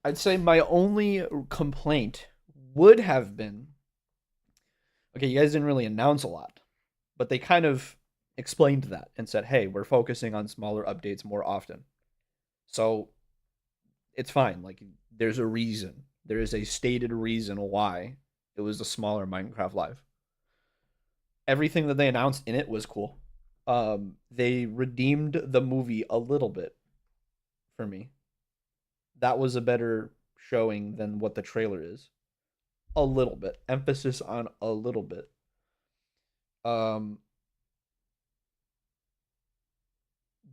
I'd say my only complaint would have been, okay, you guys didn't really announce a lot, but they kind of explained that and said, hey, we're focusing on smaller updates more often. So it's fine. Like, there's a reason. There is a stated reason why it was a smaller Minecraft Live. Everything that they announced in it was cool. They redeemed the movie a little bit for me. That was a better showing than what the trailer is. A little bit. Emphasis on a little bit. The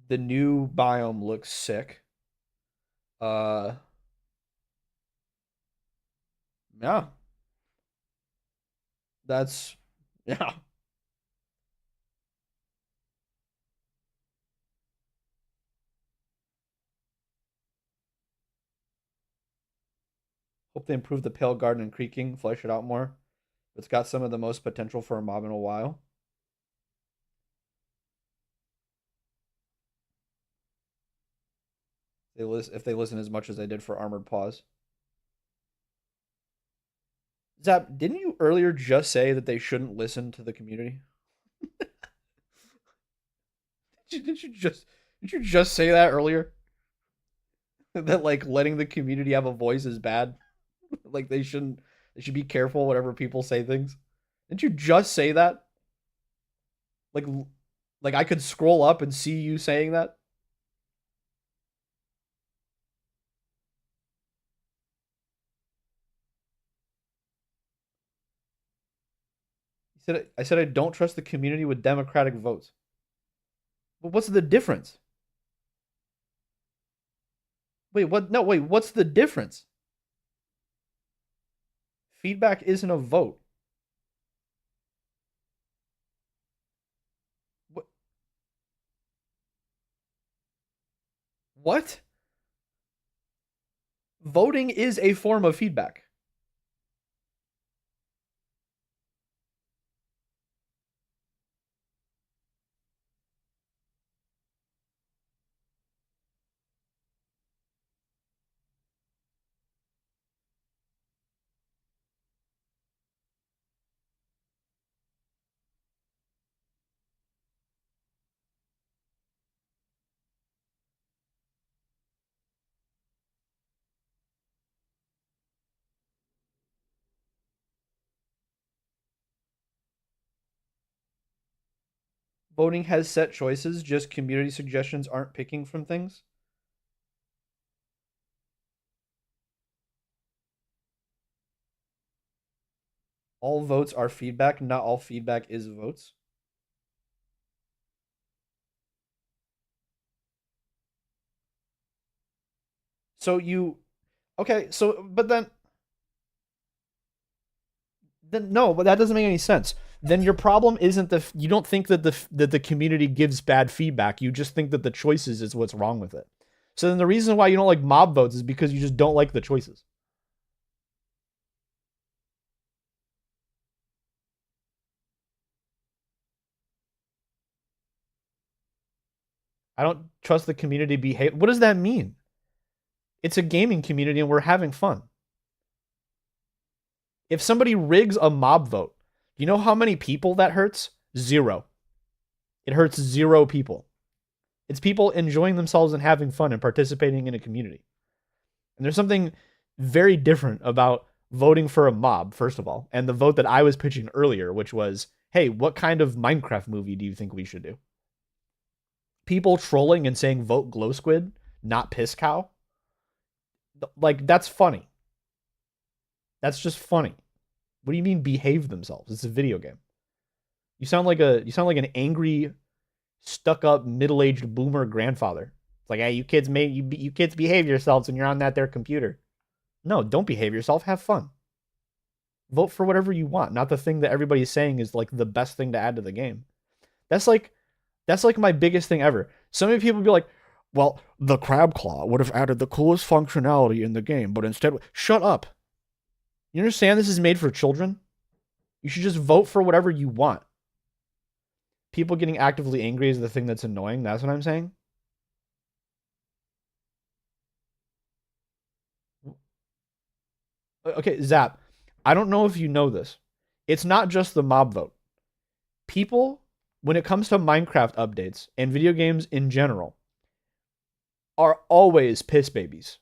new biome looks sick. Yeah. That's, yeah. Hope they improve the Pale Garden and Creaking, flesh it out more. It's got some of the most potential for a mob in a while. If they listen as much as they did for Armored Paws. Zap, didn't you earlier just say that they shouldn't listen to the community? Did you just say that earlier? That like letting the community have a voice is bad? Like they should be careful whatever people say things. Didn't you just say that? Like, like I could scroll up and see you saying that? I said I don't trust the community with democratic votes. But what's the difference? Wait, what? No, wait, what's the difference? Feedback isn't a vote. What? Voting is a form of feedback. Voting has set choices, just community suggestions aren't picking from things. All votes are feedback, not all feedback is votes. So you, okay, so, but then no, but that doesn't make any sense. Then your problem isn't you don't think that the community gives bad feedback. You just think that the choices is what's wrong with it. So then the reason why you don't like mob votes is because you just don't like the choices. I don't trust the community behave. What does that mean? It's a gaming community and we're having fun. If somebody rigs a mob vote, you know how many people that hurts? 0. It hurts 0 people. It's people enjoying themselves and having fun and participating in a community. And there's something very different about voting for a mob, first of all, and the vote that I was pitching earlier, which was, hey, what kind of Minecraft movie do you think we should do? People trolling and saying vote Glow Squid, not Piss Cow. Like, that's funny. That's just funny. What do you mean behave themselves? It's a video game. You sound like an angry, stuck-up, middle-aged boomer grandfather. It's like, hey, you kids behave yourselves when you're on their computer. No, don't behave yourself. Have fun. Vote for whatever you want, not the thing that everybody's saying is like the best thing to add to the game. That's like my biggest thing ever. So many people be like, well, the crab claw would have added the coolest functionality in the game, but instead, shut up. You understand this is made for children? You should just vote for whatever you want. People getting actively angry is the thing that's annoying. That's what I'm saying. Okay, Zap, I don't know if you know this. It's not just the mob vote. People, when it comes to Minecraft updates and video games in general, are always piss babies.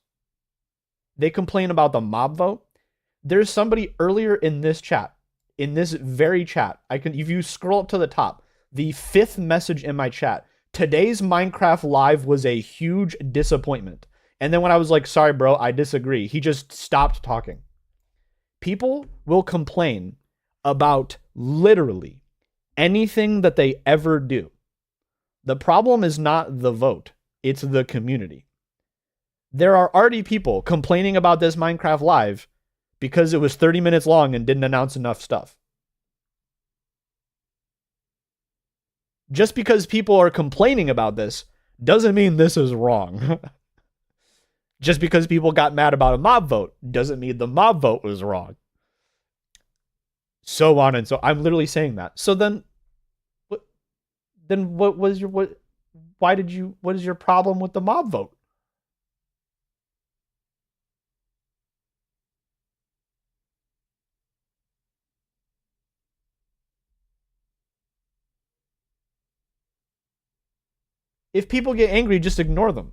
They complain about the mob vote. There's somebody earlier in this chat, in this very chat, if you scroll up to the top, the 5th message in my chat, today's Minecraft live was a huge disappointment. And then when I was like, sorry, bro, I disagree, he just stopped talking. People will complain about literally anything that they ever do. The problem is not the vote, it's the community. There are already people complaining about this Minecraft live because it was 30 minutes long and didn't announce enough stuff. Just because people are complaining about this doesn't mean this is wrong. Just because people got mad about a mob vote doesn't mean the mob vote was wrong. So on and so. I'm literally saying that. So then, what is your problem with the mob vote? If people get angry, just ignore them.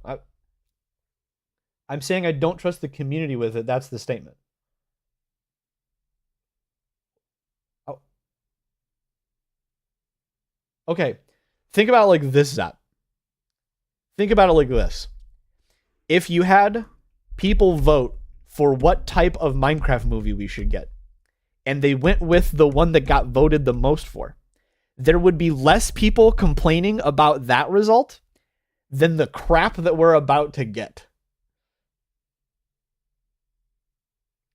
I'm saying I don't trust the community with it. That's the statement. Oh. Okay, think about it like this, Zap. Think about it like this. If you had people vote for what type of Minecraft movie we should get, and they went with the one that got voted the most for, there would be less people complaining about that result than the crap that we're about to get.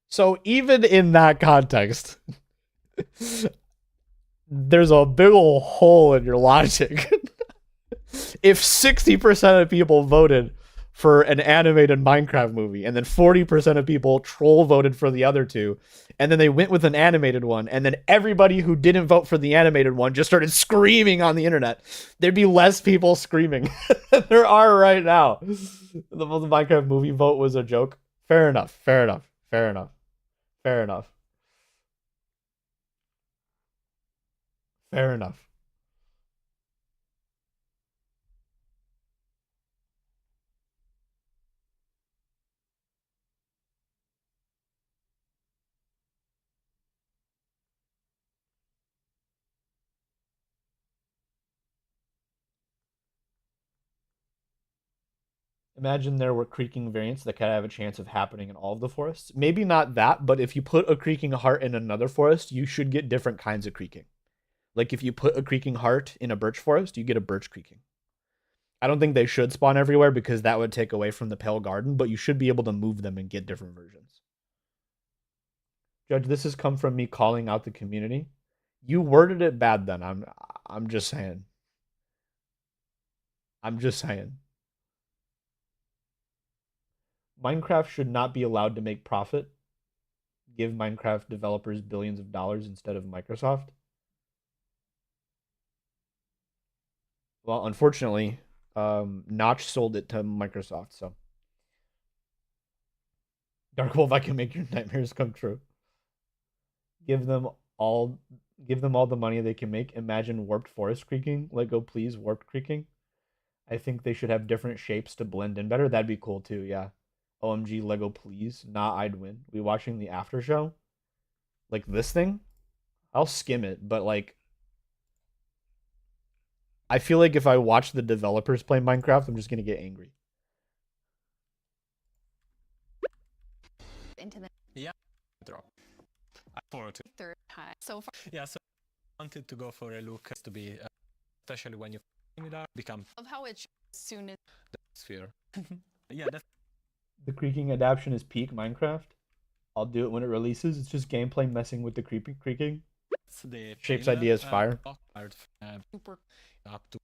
So even in that context, there's a big old hole in your logic. If 60% of people voted for an animated Minecraft movie, and then 40% of people troll voted for the other two, and then they went with an animated one, and then everybody who didn't vote for the animated one just started screaming on the internet, there'd be less people screaming than there are right now. The Minecraft movie vote was a joke. Fair enough. Fair enough. Fair enough. Fair enough. Fair enough. Imagine there were creaking variants that could have a chance of happening in all of the forests. Maybe not that, but if you put a creaking heart in another forest, you should get different kinds of creaking. Like if you put a creaking heart in a birch forest, you get a birch creaking. I don't think they should spawn everywhere because that would take away from the Pale Garden, but you should be able to move them and get different versions. Judge, this has come from me calling out the community. You worded it bad then. I'm just saying. I'm just saying. Minecraft should not be allowed to make profit. Give Minecraft developers billions of dollars instead of Microsoft. Well, unfortunately, Notch sold it to Microsoft, so. Dark Wolf, I can make your nightmares come true. Give them all the money they can make. Imagine warped forest creaking. Lego, please, warped creaking. I think they should have different shapes to blend in better. That'd be cool too, yeah. OMG, Lego, please. Nah, I'd win. We watching the after show? Like this thing? I'll skim it, but like, I feel like if I watch the developers play Minecraft, I'm just gonna get angry. Into the Yeah, drop. I forward to third time so far. yeah. So I wanted to go for a look to be, especially when you become Of how it's as soon as the sphere. Yeah, that's The creaking adaptation is peak Minecraft. I'll do it when it releases. It's just gameplay messing with the creaking. the Shapes idea is fire. super up to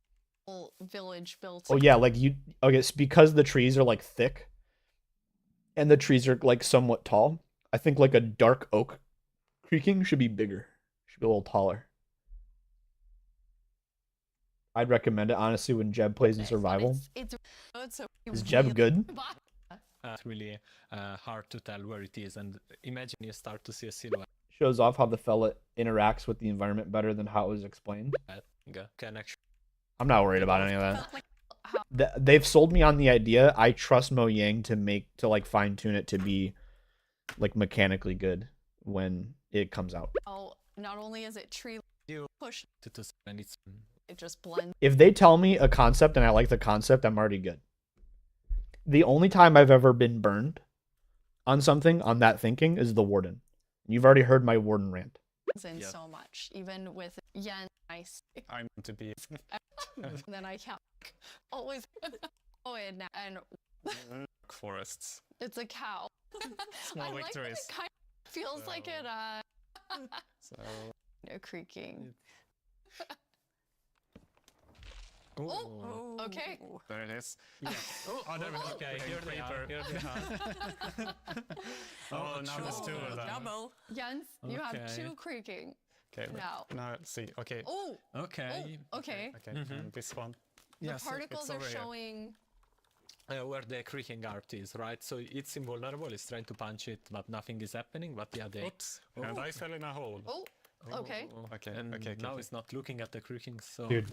whole village built. Oh yeah, like you. Okay, it's because the trees are like thick, and the trees are like somewhat tall. I think like a dark oak creaking should be bigger. Should be a little taller. I'd recommend it honestly when Jeb plays in survival. It's good, so Is Jeb good? It's really hard to tell where it is, and imagine you start to see a silhouette. Shows off how the fella interacts with the environment better than how it was explained. Can actually. I'm not worried about any of that. They've sold me on the idea. I trust Mojang to like fine tune it to be like mechanically good when it comes out. Oh, not only is it tree You push, and it's it just blends. If they tell me a concept and I like the concept, I'm already good. The only time I've ever been burned on something, on that thinking, is the Warden. You've already heard my Warden rant. In so much, even with Yen, I'm to be. then I can't always go in now, and Forests. it's a cow. Small I like that victories. it kind of feels like it So. no creaking. Ooh. Oh, okay. There it is. Yeah. Oh, there we go. Okay, here they are. Here they are. Oh, now there's two of them. Double. Jens, you have Okay. two creaking. Okay. Now. Now let's see. Okay. Oh. Okay. Oh, okay. Okay. And this one. The Yes, particles it's are over here. showing. Where the creaking art is, right? So it's invulnerable. It's trying to punch it, but nothing is happening. But yeah, they. Oops. And I fell in a hole. Oh. Okay. Okay. And now it's not looking at the creaking. So. Dude.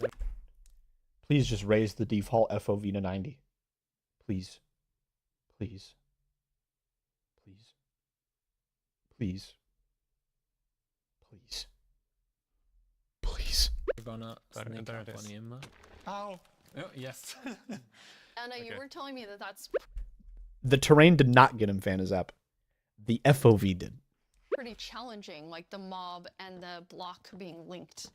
Please just raise the default FOV to 90. Please. Please. Please. Please. Please. Please. gonna sneak there up it on is. him. Ow! Oh, yes. Anna, you Okay. were telling me that that's The terrain did not get him Fanazap. The FOV did. pretty challenging, like the mob and the block being linked.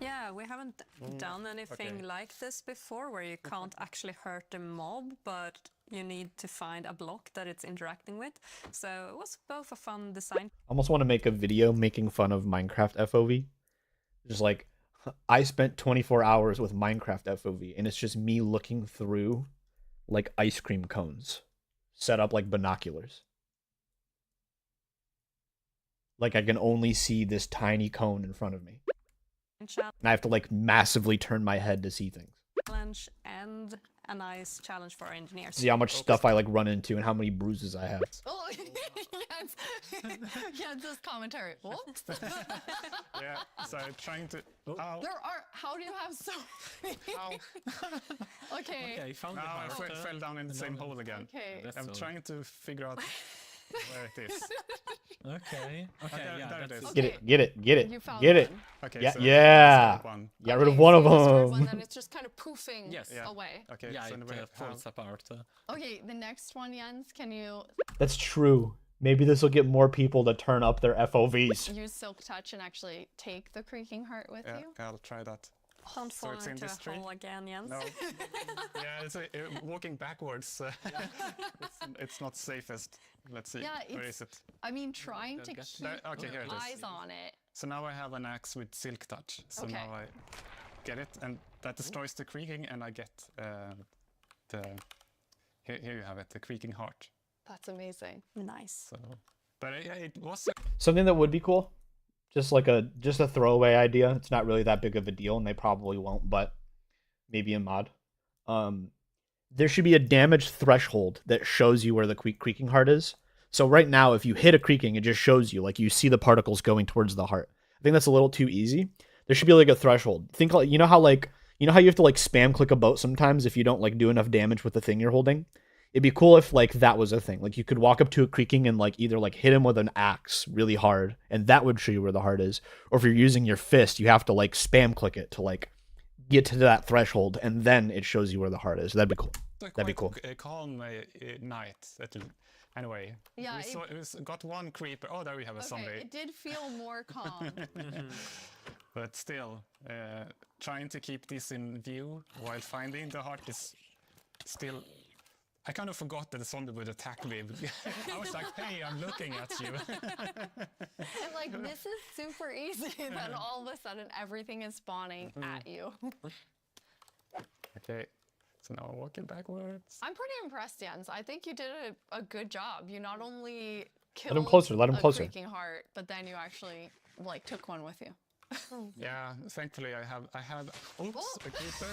Yeah, we haven't done anything okay. like this before, where you can't actually hurt the mob, but you need to find a block that it's interacting with. So it was both a fun design. I almost want to make a video making fun of Minecraft FOV. Just like, I spent 24 hours with Minecraft FOV, and it's just me looking through like ice cream cones set up like binoculars. Like I can only see this tiny cone in front of me. And I have to like massively turn my head to see things. Challenge and a nice challenge for our engineers. See how much stuff I like run into and how many bruises I have. Oh, yes. Yeah, this commentary. Whoops. Yeah, so trying to. Ow. There are. How do you have so many? Okay. Okay, found Now the I heart. fell down in the same hole again. Okay. That's I'm so- trying to figure out where it is. Okay. Okay. there- Yeah. there it that's is. Get it, get it, get it, You found get it. one. Okay, Yeah, so yeah. that's one. Got rid of Okay, one so of you destroyed one, them. then it's just kind of poofing Yes. Yeah. away. Okay, Yeah, so it we falls apart. Okay, the next one, Jens, can you That's true. Maybe this will get more people to turn up their FOVs. use Silk Touch and actually take the Creaking Heart with Yeah, you? I'll try that. Don't So fall it's in into this a tree? hole again, Jens. No. Yeah, it's walking backwards. It's not safest. Let's see. Yeah, Where it's- is it? I mean, trying to There- keep okay, here it is. eyes on it. So now I have an axe with silk touch. So Okay. now I get it, and that destroys the creaking, and I get the. Here you have it, the creaking heart. That's amazing. Nice. So, but it was. Something that would be cool, just a throwaway idea. It's not really that big of a deal, and they probably won't, but maybe a mod. There should be a damage threshold that shows you where the creaking heart is. So right now, if you hit a creaking, it just shows you, like you see the particles going towards the heart. I think that's a little too easy. There should be like a threshold. Think like you know how you have to like spam click a boat sometimes if you don't like do enough damage with the thing you're holding. It'd be cool if like that was a thing. Like you could walk up to a creaking and like either like hit him with an axe really hard, and that would show you where the heart is. Or if you're using your fist, you have to like spam click it to like get to that threshold, and then it shows you where the heart is. That'd be cool. That'd be cool. A calm night. Anyway, Yeah, we got one creeper. Oh, there we have a Okay, zombie. it did feel more calm. But still, trying to keep this in view while finding the heart is still. I kind of forgot that the zombie would attack me. I was like, hey, I'm looking at you. And like, this is super easy. Then all of a sudden, everything is spawning at you. Okay, so now I'm walking backwards. I'm pretty impressed, Jens. I think you did a good job. You not only killed him closer, let him a closer. creaking heart, but then you actually like took one with you. Yeah, thankfully I have. Oops, a creeper.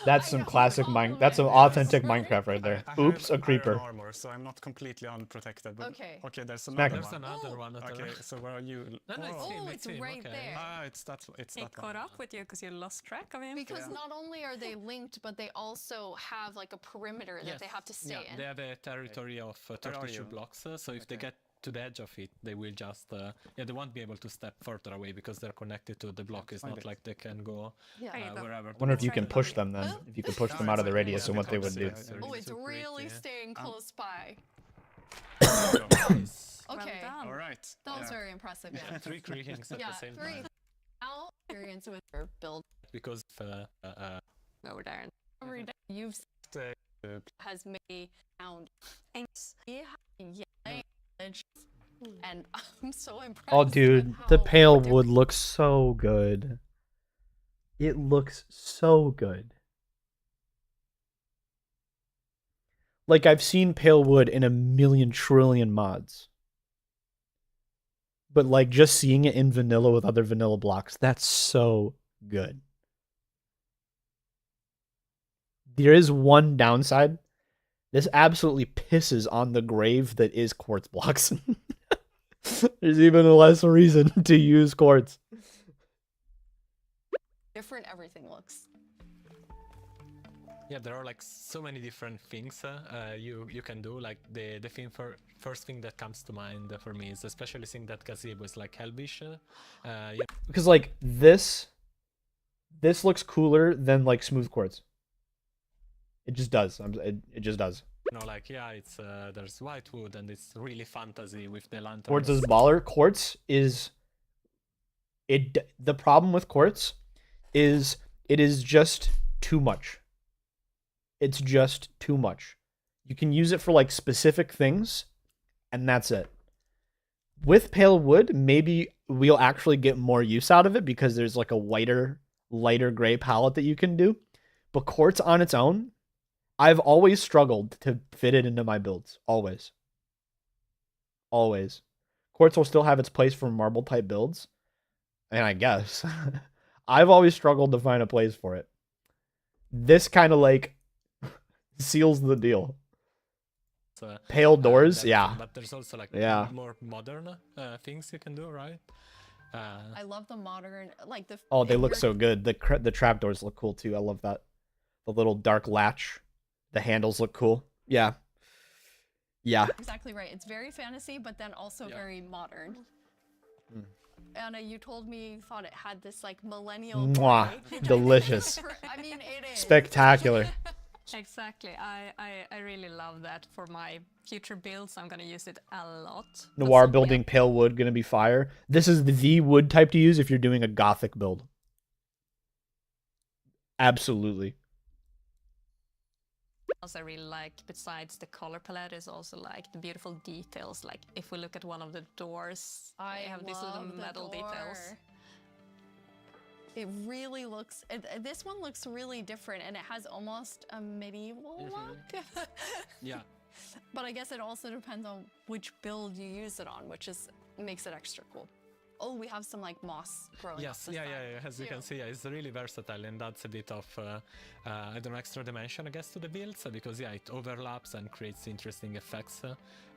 That's some classic That's some authentic Minecraft right there. I Oops, a have creeper. iron armor, so I'm not completely unprotected. But Okay. Okay, there's Smack another him. one. There's another one. Okay, so where are you? No, no, it's Oh. him, it's him, right okay. there. Ah, it's that He one. caught up with you because you lost track of him. Because not only are they linked, but they also have like a perimeter that they have to stay in. They have a territory of Where are 32 you? blocks, so if they get to the edge of it, they will just they won't be able to step further away because they're connected to the block. It's find not it. like they can go wherever. I wonder if you can push them then. If you could push them out of the radius and what they would do. Oh, it's really staying close by. Nice. Okay. done. All right. That was Yeah. very impressive. Yeah. 3 creakings at Yeah, the same 3. time. Now experience with your build Because Over there. every day you've Uh, has made sound. And and I'm so impressed. Oh, with dude, how the pale wood looks so good. It looks so good. Like, I've seen pale wood in a million trillion mods. But, like, just seeing it in vanilla with other vanilla blocks, that's so good. There is one downside. This absolutely pisses on the grave that is quartz blocks. There's even less reason to use quartz. different everything looks. Yeah, there are like so many different things you can do. Like the first thing that comes to mind for me is especially seeing that gazebo is like Helbish. Yeah. Because like this looks cooler than like smooth quartz. It just does. It just does. You know, like yeah, it's there's white wood and it's really fantasy with the lanterns. Quartz is baller. Quartz is the problem with quartz is it is just too much. It's just too much. You can use it for like specific things, and that's it. With pale wood, maybe we'll actually get more use out of it because there's like a lighter gray palette that you can do. But quartz on its own, I've always struggled to fit it into my builds. Always. Always. Quartz will still have its place for marble type builds. And I guess I've always struggled to find a place for it. This kind of like seals the deal. Pale doors, yeah. But there's also like more modern things you can do, right? I love the modern, like the. Oh, they look so good. The trapdoors look cool too. I love that. The little dark latch. The handles look cool. Yeah. Yeah. Exactly right. It's very fantasy, but then also very modern. Anna, you told me you thought it had this like millennial. Mwah. Delicious. I mean, it is. Spectacular. Exactly. I really love that for my future builds. I'm gonna use it a lot. Noir building pale wood gonna be fire. This is the wood type to use if you're doing a gothic build. Absolutely. Also, I really like, besides the color palette, is also like the beautiful details. Like if we look at one of the doors, I have these little love the metal details. door. It really looks, this one looks really different, and it has almost a medieval look. Yeah. But I guess it also depends on which build you use it on, which makes it extra cool. Oh, we have some like moss growing. Yes, up yeah. As you can see, it's really versatile and adds a bit of I don't know, extra dimension, I guess, to the builds because it overlaps and creates interesting effects,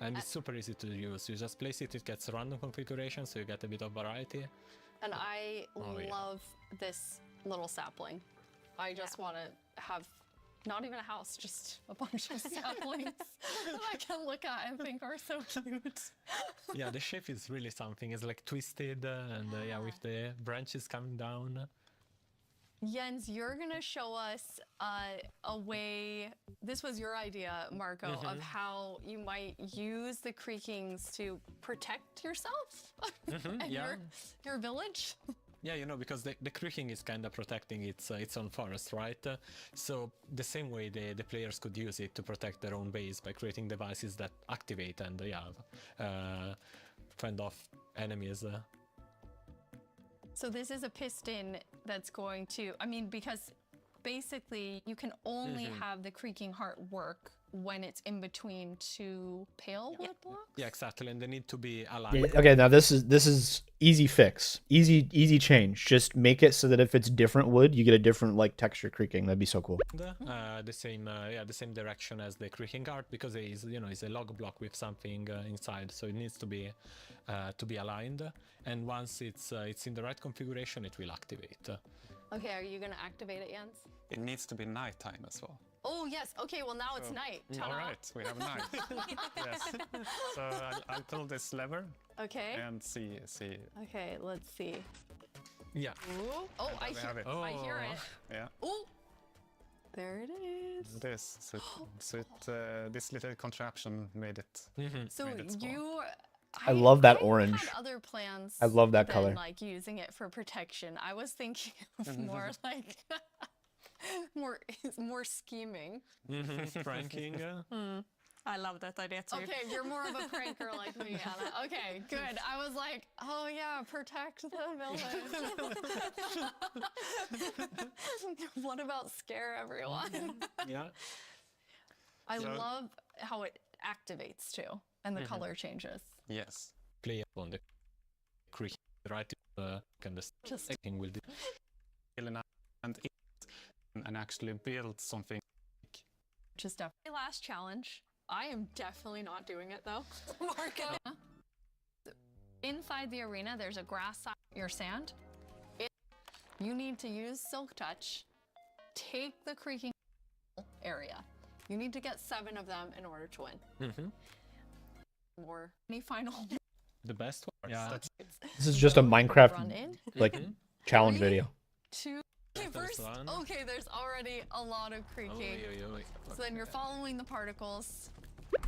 and it's super easy to use. You just place it gets random configuration, so you get a bit of variety. And I love this little sapling. I just want to have not even a house, just a bunch of saplings that I can look at and think are so cute. Yeah, the shape is really something. It's like twisted and with the branches coming down. Jens, you're gonna show us a way, this was your idea, Marco, of how you might use the creakings to protect yourself and your village. Yeah, you know, because the creaking is kind of protecting its own forest, right? So the same way the players could use it to protect their own base by creating devices that activate and fend off enemies. So this is a piston that's going to, I mean, because basically you can only have the creaking heart work when it's in between two pale wood blocks? Yeah, exactly, and they need to be aligned. Okay, now this is easy fix. Easy change. Just make it so that if it's different wood, you get a different like texture creaking. That'd be so cool. The same direction as the creaking art, because it is, it's a log block with something inside, so it needs to be aligned. And once it's in the right configuration, it will activate. Okay, are you gonna activate it, Jens? It needs to be nighttime as well. Oh yes. Okay. Well, now it's night. All right, we have night. Yes. So I'll pull this lever. Okay. And see. Okay. Let's see. Yeah. Ooh. Oh, I hear it. Yeah. Oh. There it is. This. So this little contraption made it. So made it spawn. I love that orange. Had other plans. I love that than, color. Like using it for protection. I was thinking of more like more scheming. Pranking. I love that idea too. Okay, you're more of a pranker like me, Anna. Okay, good. I was like, oh yeah, protect the village. What about scare everyone? Yeah. I love how it activates too, and the color changes. Yes. Play on the creek, right? Can the stacking will do. And actually build something. Just definitely last challenge. I am definitely not doing it though. Marco. Inside the arena, there's a grass side, your sand. You need to use Silk Touch, take the creaking area. You need to get 7 of them in order to win. More. Any final? The best one. Yeah. This is just a Minecraft Run in. like challenge 3, video. 2. Okay, first. Okay, there's already a lot of creaking. So then you're following the particles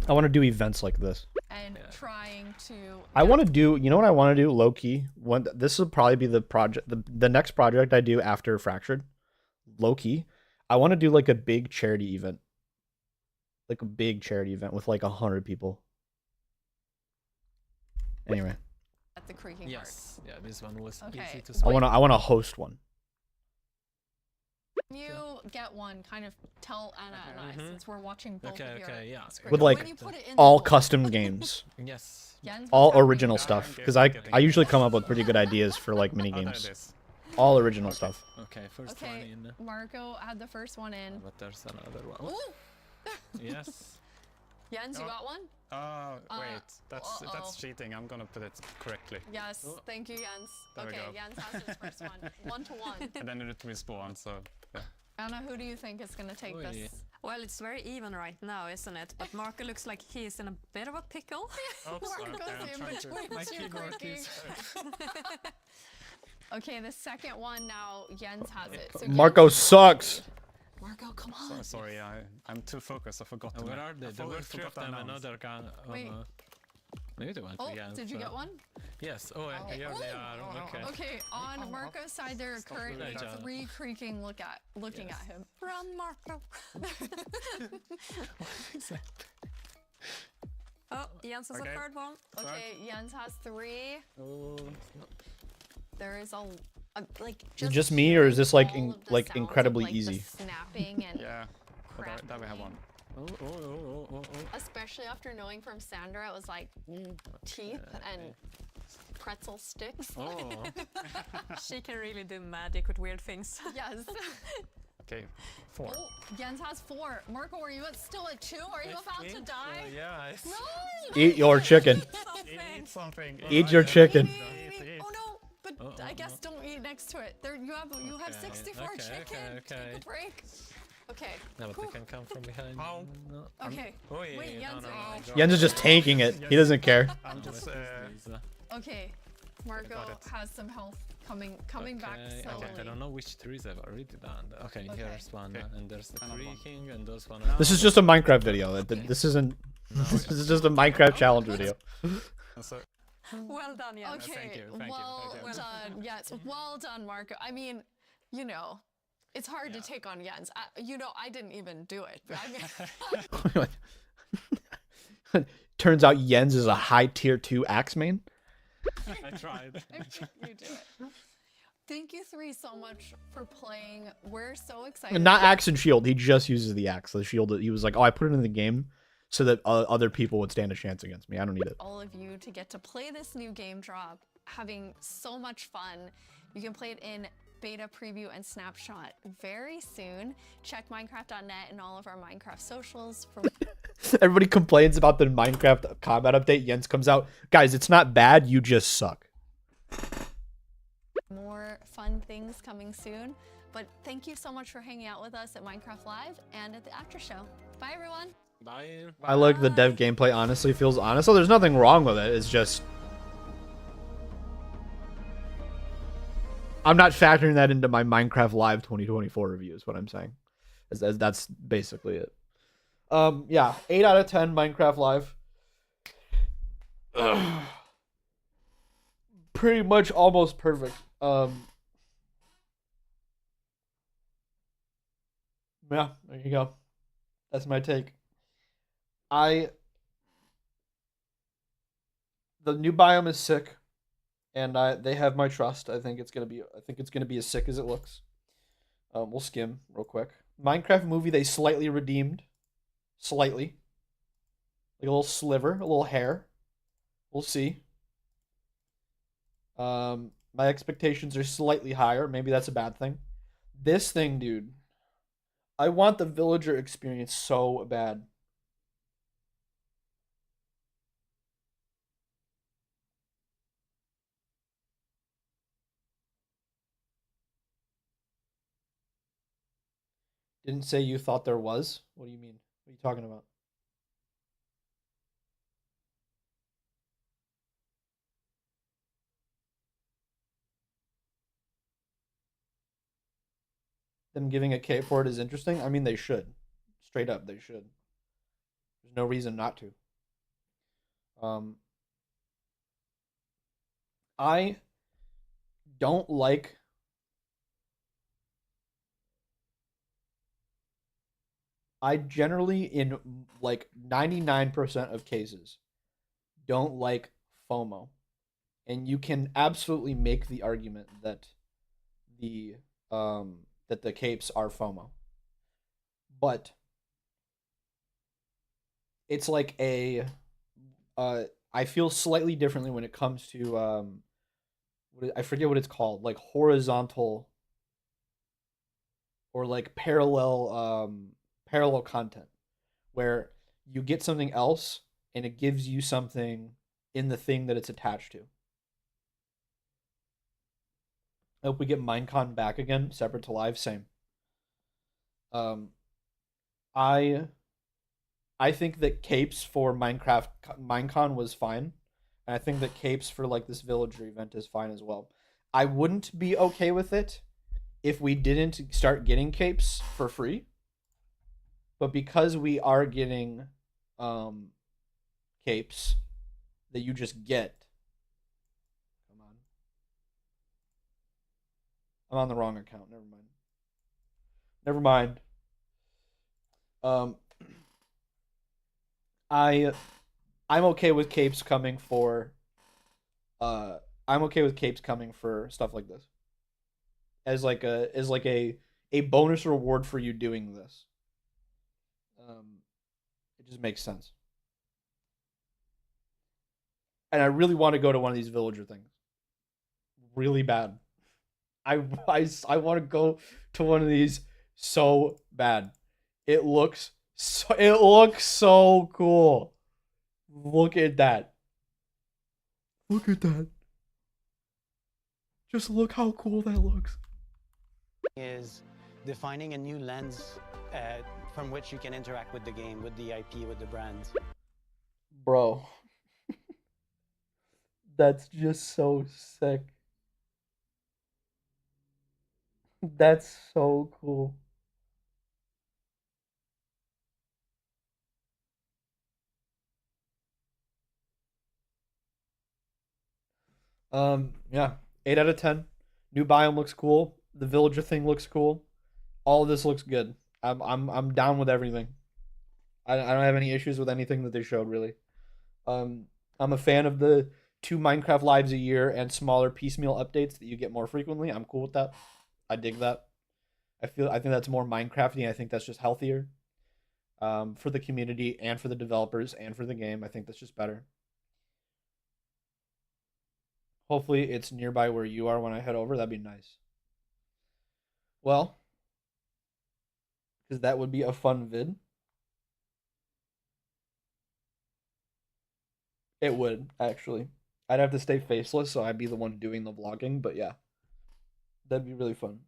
I want to do events like this. and trying to. I want to do, you know what I want to do, low key. This will probably be the project, the next project I do after Fractured. Low key, I want to do like a big charity event, like a big charity event with like 100 people. Anyway, At the creaking Yes. Yeah, this one was Okay. easy to I spot. want to host one. When you get one, kind of tell Anna and I, since we're watching both of your yeah. screens. With like When you put it in all the bowl, custom games. Yes. Jens, All what's happening? original stuff, because I usually come up with pretty good ideas for like mini games. All original stuff. Okay, first one Okay, in. Marco had the first one in. But there's another one. Ooh! Yes. Jens, you got one? Wait, that's cheating. I'm gonna put it correctly. Yes, thank you, Jens. There we Okay, go. Jens has his first one. 1 to 1. And then it respawn, so yeah. Anna, who do you think is gonna take this? Well, it's very even right now, isn't it? But Marco looks like he's in a bit of a pickle. Oops, Marco's I'm in trying to- between my 2 keyboard creaking. keys- Okay, the second one now, Jens has it. So Marco Jens, sucks. Marco, come on. Sorry, I'm too focused. I forgot. to Where make- are they? I There were 3 forgot of to them. announce. Another gun. Wait. Maybe they went Oh, again. did you get one? Yes. Oh, here they are. Okay. Okay, on Marco's side, there are currently doing that. 3 creaking looking at him. Run, Marco. Oh, Jens has Okay. a third one. Okay, Jens has 3. Oh, There is a like. Is it just me, or is this like all of the like sounds of, incredibly like, the easy? snapping and Yeah, but that we have one. especially after knowing from Sandra, it was like teeth and pretzel sticks. Oh. She can really do magic with weird things. Yes. Okay, 4. Oh, Jens has 4. Marco, are you still at 2? Are you about to die? Yeah. No. Eat your chicken. Eat something. Eat your chicken. Oh no! But I guess don't eat next to it. There, you have 64 okay, chicken. okay. Take a break. Okay. No, but they can come from behind. Ow. No. Okay. Oh, yeah, Wait, no, Jens. no, no, Jens is just tanking it. He doesn't care. I'm just. Okay. Marco Got it. has some health coming back slowly. I don't know which trees I've already done. Okay, Okay. here's one, and there's the Another one. creaking, and those one. This is just a Minecraft video. This isn't. This is just a Minecraft challenge video. So, Well done, Jens. Okay. Thank you, thank you, well thank you. done. Yes. Well done, Marco. I mean, you know, it's hard to take on Jens. I didn't even do it. I mean, Turns out Jens is a high tier 2 axe main. I tried. you do it. Thank you 3 so much for playing. We're so excited. And not axe and shield. He just uses the axe. The shield. He was like, oh, I put it in the game so that other people would stand a chance against me. I don't need it. all of you to get to play this new game drop, having so much fun. You can play it in beta preview and snapshot very soon. Check Minecraft.net and all of our Minecraft socials for Everybody complains about the Minecraft combat update. Jens comes out. Guys, it's not bad. You just suck. more fun things coming soon. But thank you so much for hanging out with us at Minecraft Live and at the after show. Bye, everyone. Bye. I like the dev gameplay. Honestly, feels honest. So there's nothing wrong with it. It's just I'm not factoring that into my Minecraft Live 2024 review. Is what I'm saying. That's basically it. Yeah, 8 out of 10 Minecraft Live. Pretty much almost perfect. Yeah, there you go. That's my take. The new biome is sick, and they have my trust. I think it's gonna be as sick as it looks. We'll skim real quick. Minecraft movie they slightly redeemed, slightly, like a little sliver, a little hair. We'll see. My expectations are slightly higher. Maybe that's a bad thing. This thing, dude. I want the villager experience so bad. Didn't say you thought there was? What do you mean? What are you talking about? Them giving a cape for it is interesting? I mean, they should. Straight up, they should. There's no reason not to. I don't like I generally, in like 99% of cases, don't like FOMO. And you can absolutely make the argument that the capes are FOMO. But it's like I feel slightly differently when it comes to I forget what it's called, like horizontal or like parallel content, where you get something else and it gives you something in the thing that it's attached to. I hope we get Minecon back again, separate to live, same. I think that capes for Minecon was fine. And I think that capes for like this villager event is fine as well. I wouldn't be okay with it if we didn't start getting capes for free. But because we are getting capes that you just get. Come on. I'm on the wrong account. Never mind. Never mind. I'm okay with capes coming for I'm okay with capes coming for stuff like this. As like a bonus reward for you doing this. It just makes sense. And I really want to go to one of these villager things. Really bad. I want to go to one of these so bad. It looks so cool. Look at that. Look at that. Just look how cool that looks. Is defining a new lens from which you can interact with the game, with the IP, with the brands. Bro. That's just so sick. That's so cool. Yeah, 8 out of 10. New biome looks cool. The villager thing looks cool. All of this looks good. I'm down with everything. I don't have any issues with anything that they showed really. I'm a fan of the 2 Minecraft lives a year and smaller piecemeal updates that you get more frequently. I'm cool with that. I dig that. I think that's more Minecrafty. I think that's just healthier. For the community and for the developers and for the game. I think that's just better. Hopefully it's nearby where you are when I head over. That'd be nice. Well, because that would be a fun vid. It would, actually. I'd have to stay faceless, so I'd be the one doing the vlogging, but yeah. That'd be really fun.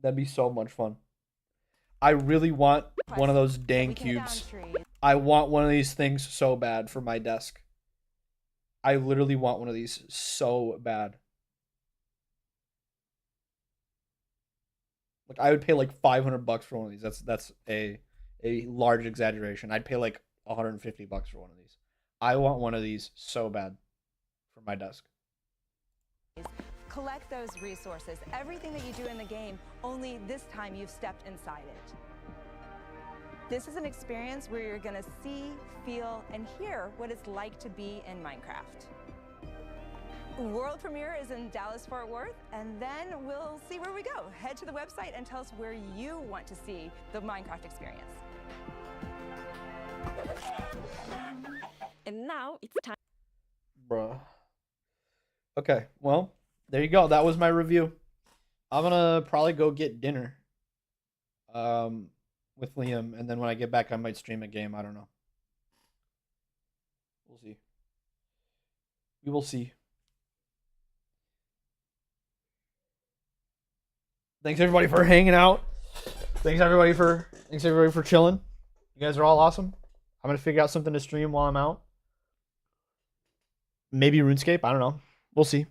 That'd be so much fun. I really want one of those dang cubes. I want one of these things so bad for my desk. I literally want one of these so bad. Like I would pay like $500 for one of these. That's a large exaggeration. I'd pay like $150 for one of these. I want one of these so bad for my desk. Collect those resources, everything that you do in the game, only this time you've stepped inside it. This is an experience where you're going to see, feel, and hear what it's like to be in Minecraft. World premiere is in Dallas-Fort Worth, and then we'll see where we go. Head to the website and tell us where you want to see the Minecraft experience. And now it's time. Bruh. Okay, well, there you go. That was my review. I'm gonna probably go get dinner. With Liam, and then when I get back, I might stream a game. I don't know. We'll see. We will see. Thanks everybody for hanging out. Thanks everybody for chilling. You guys are all awesome. I'm gonna figure out something to stream while I'm out. Maybe RuneScape. I don't know. We'll see.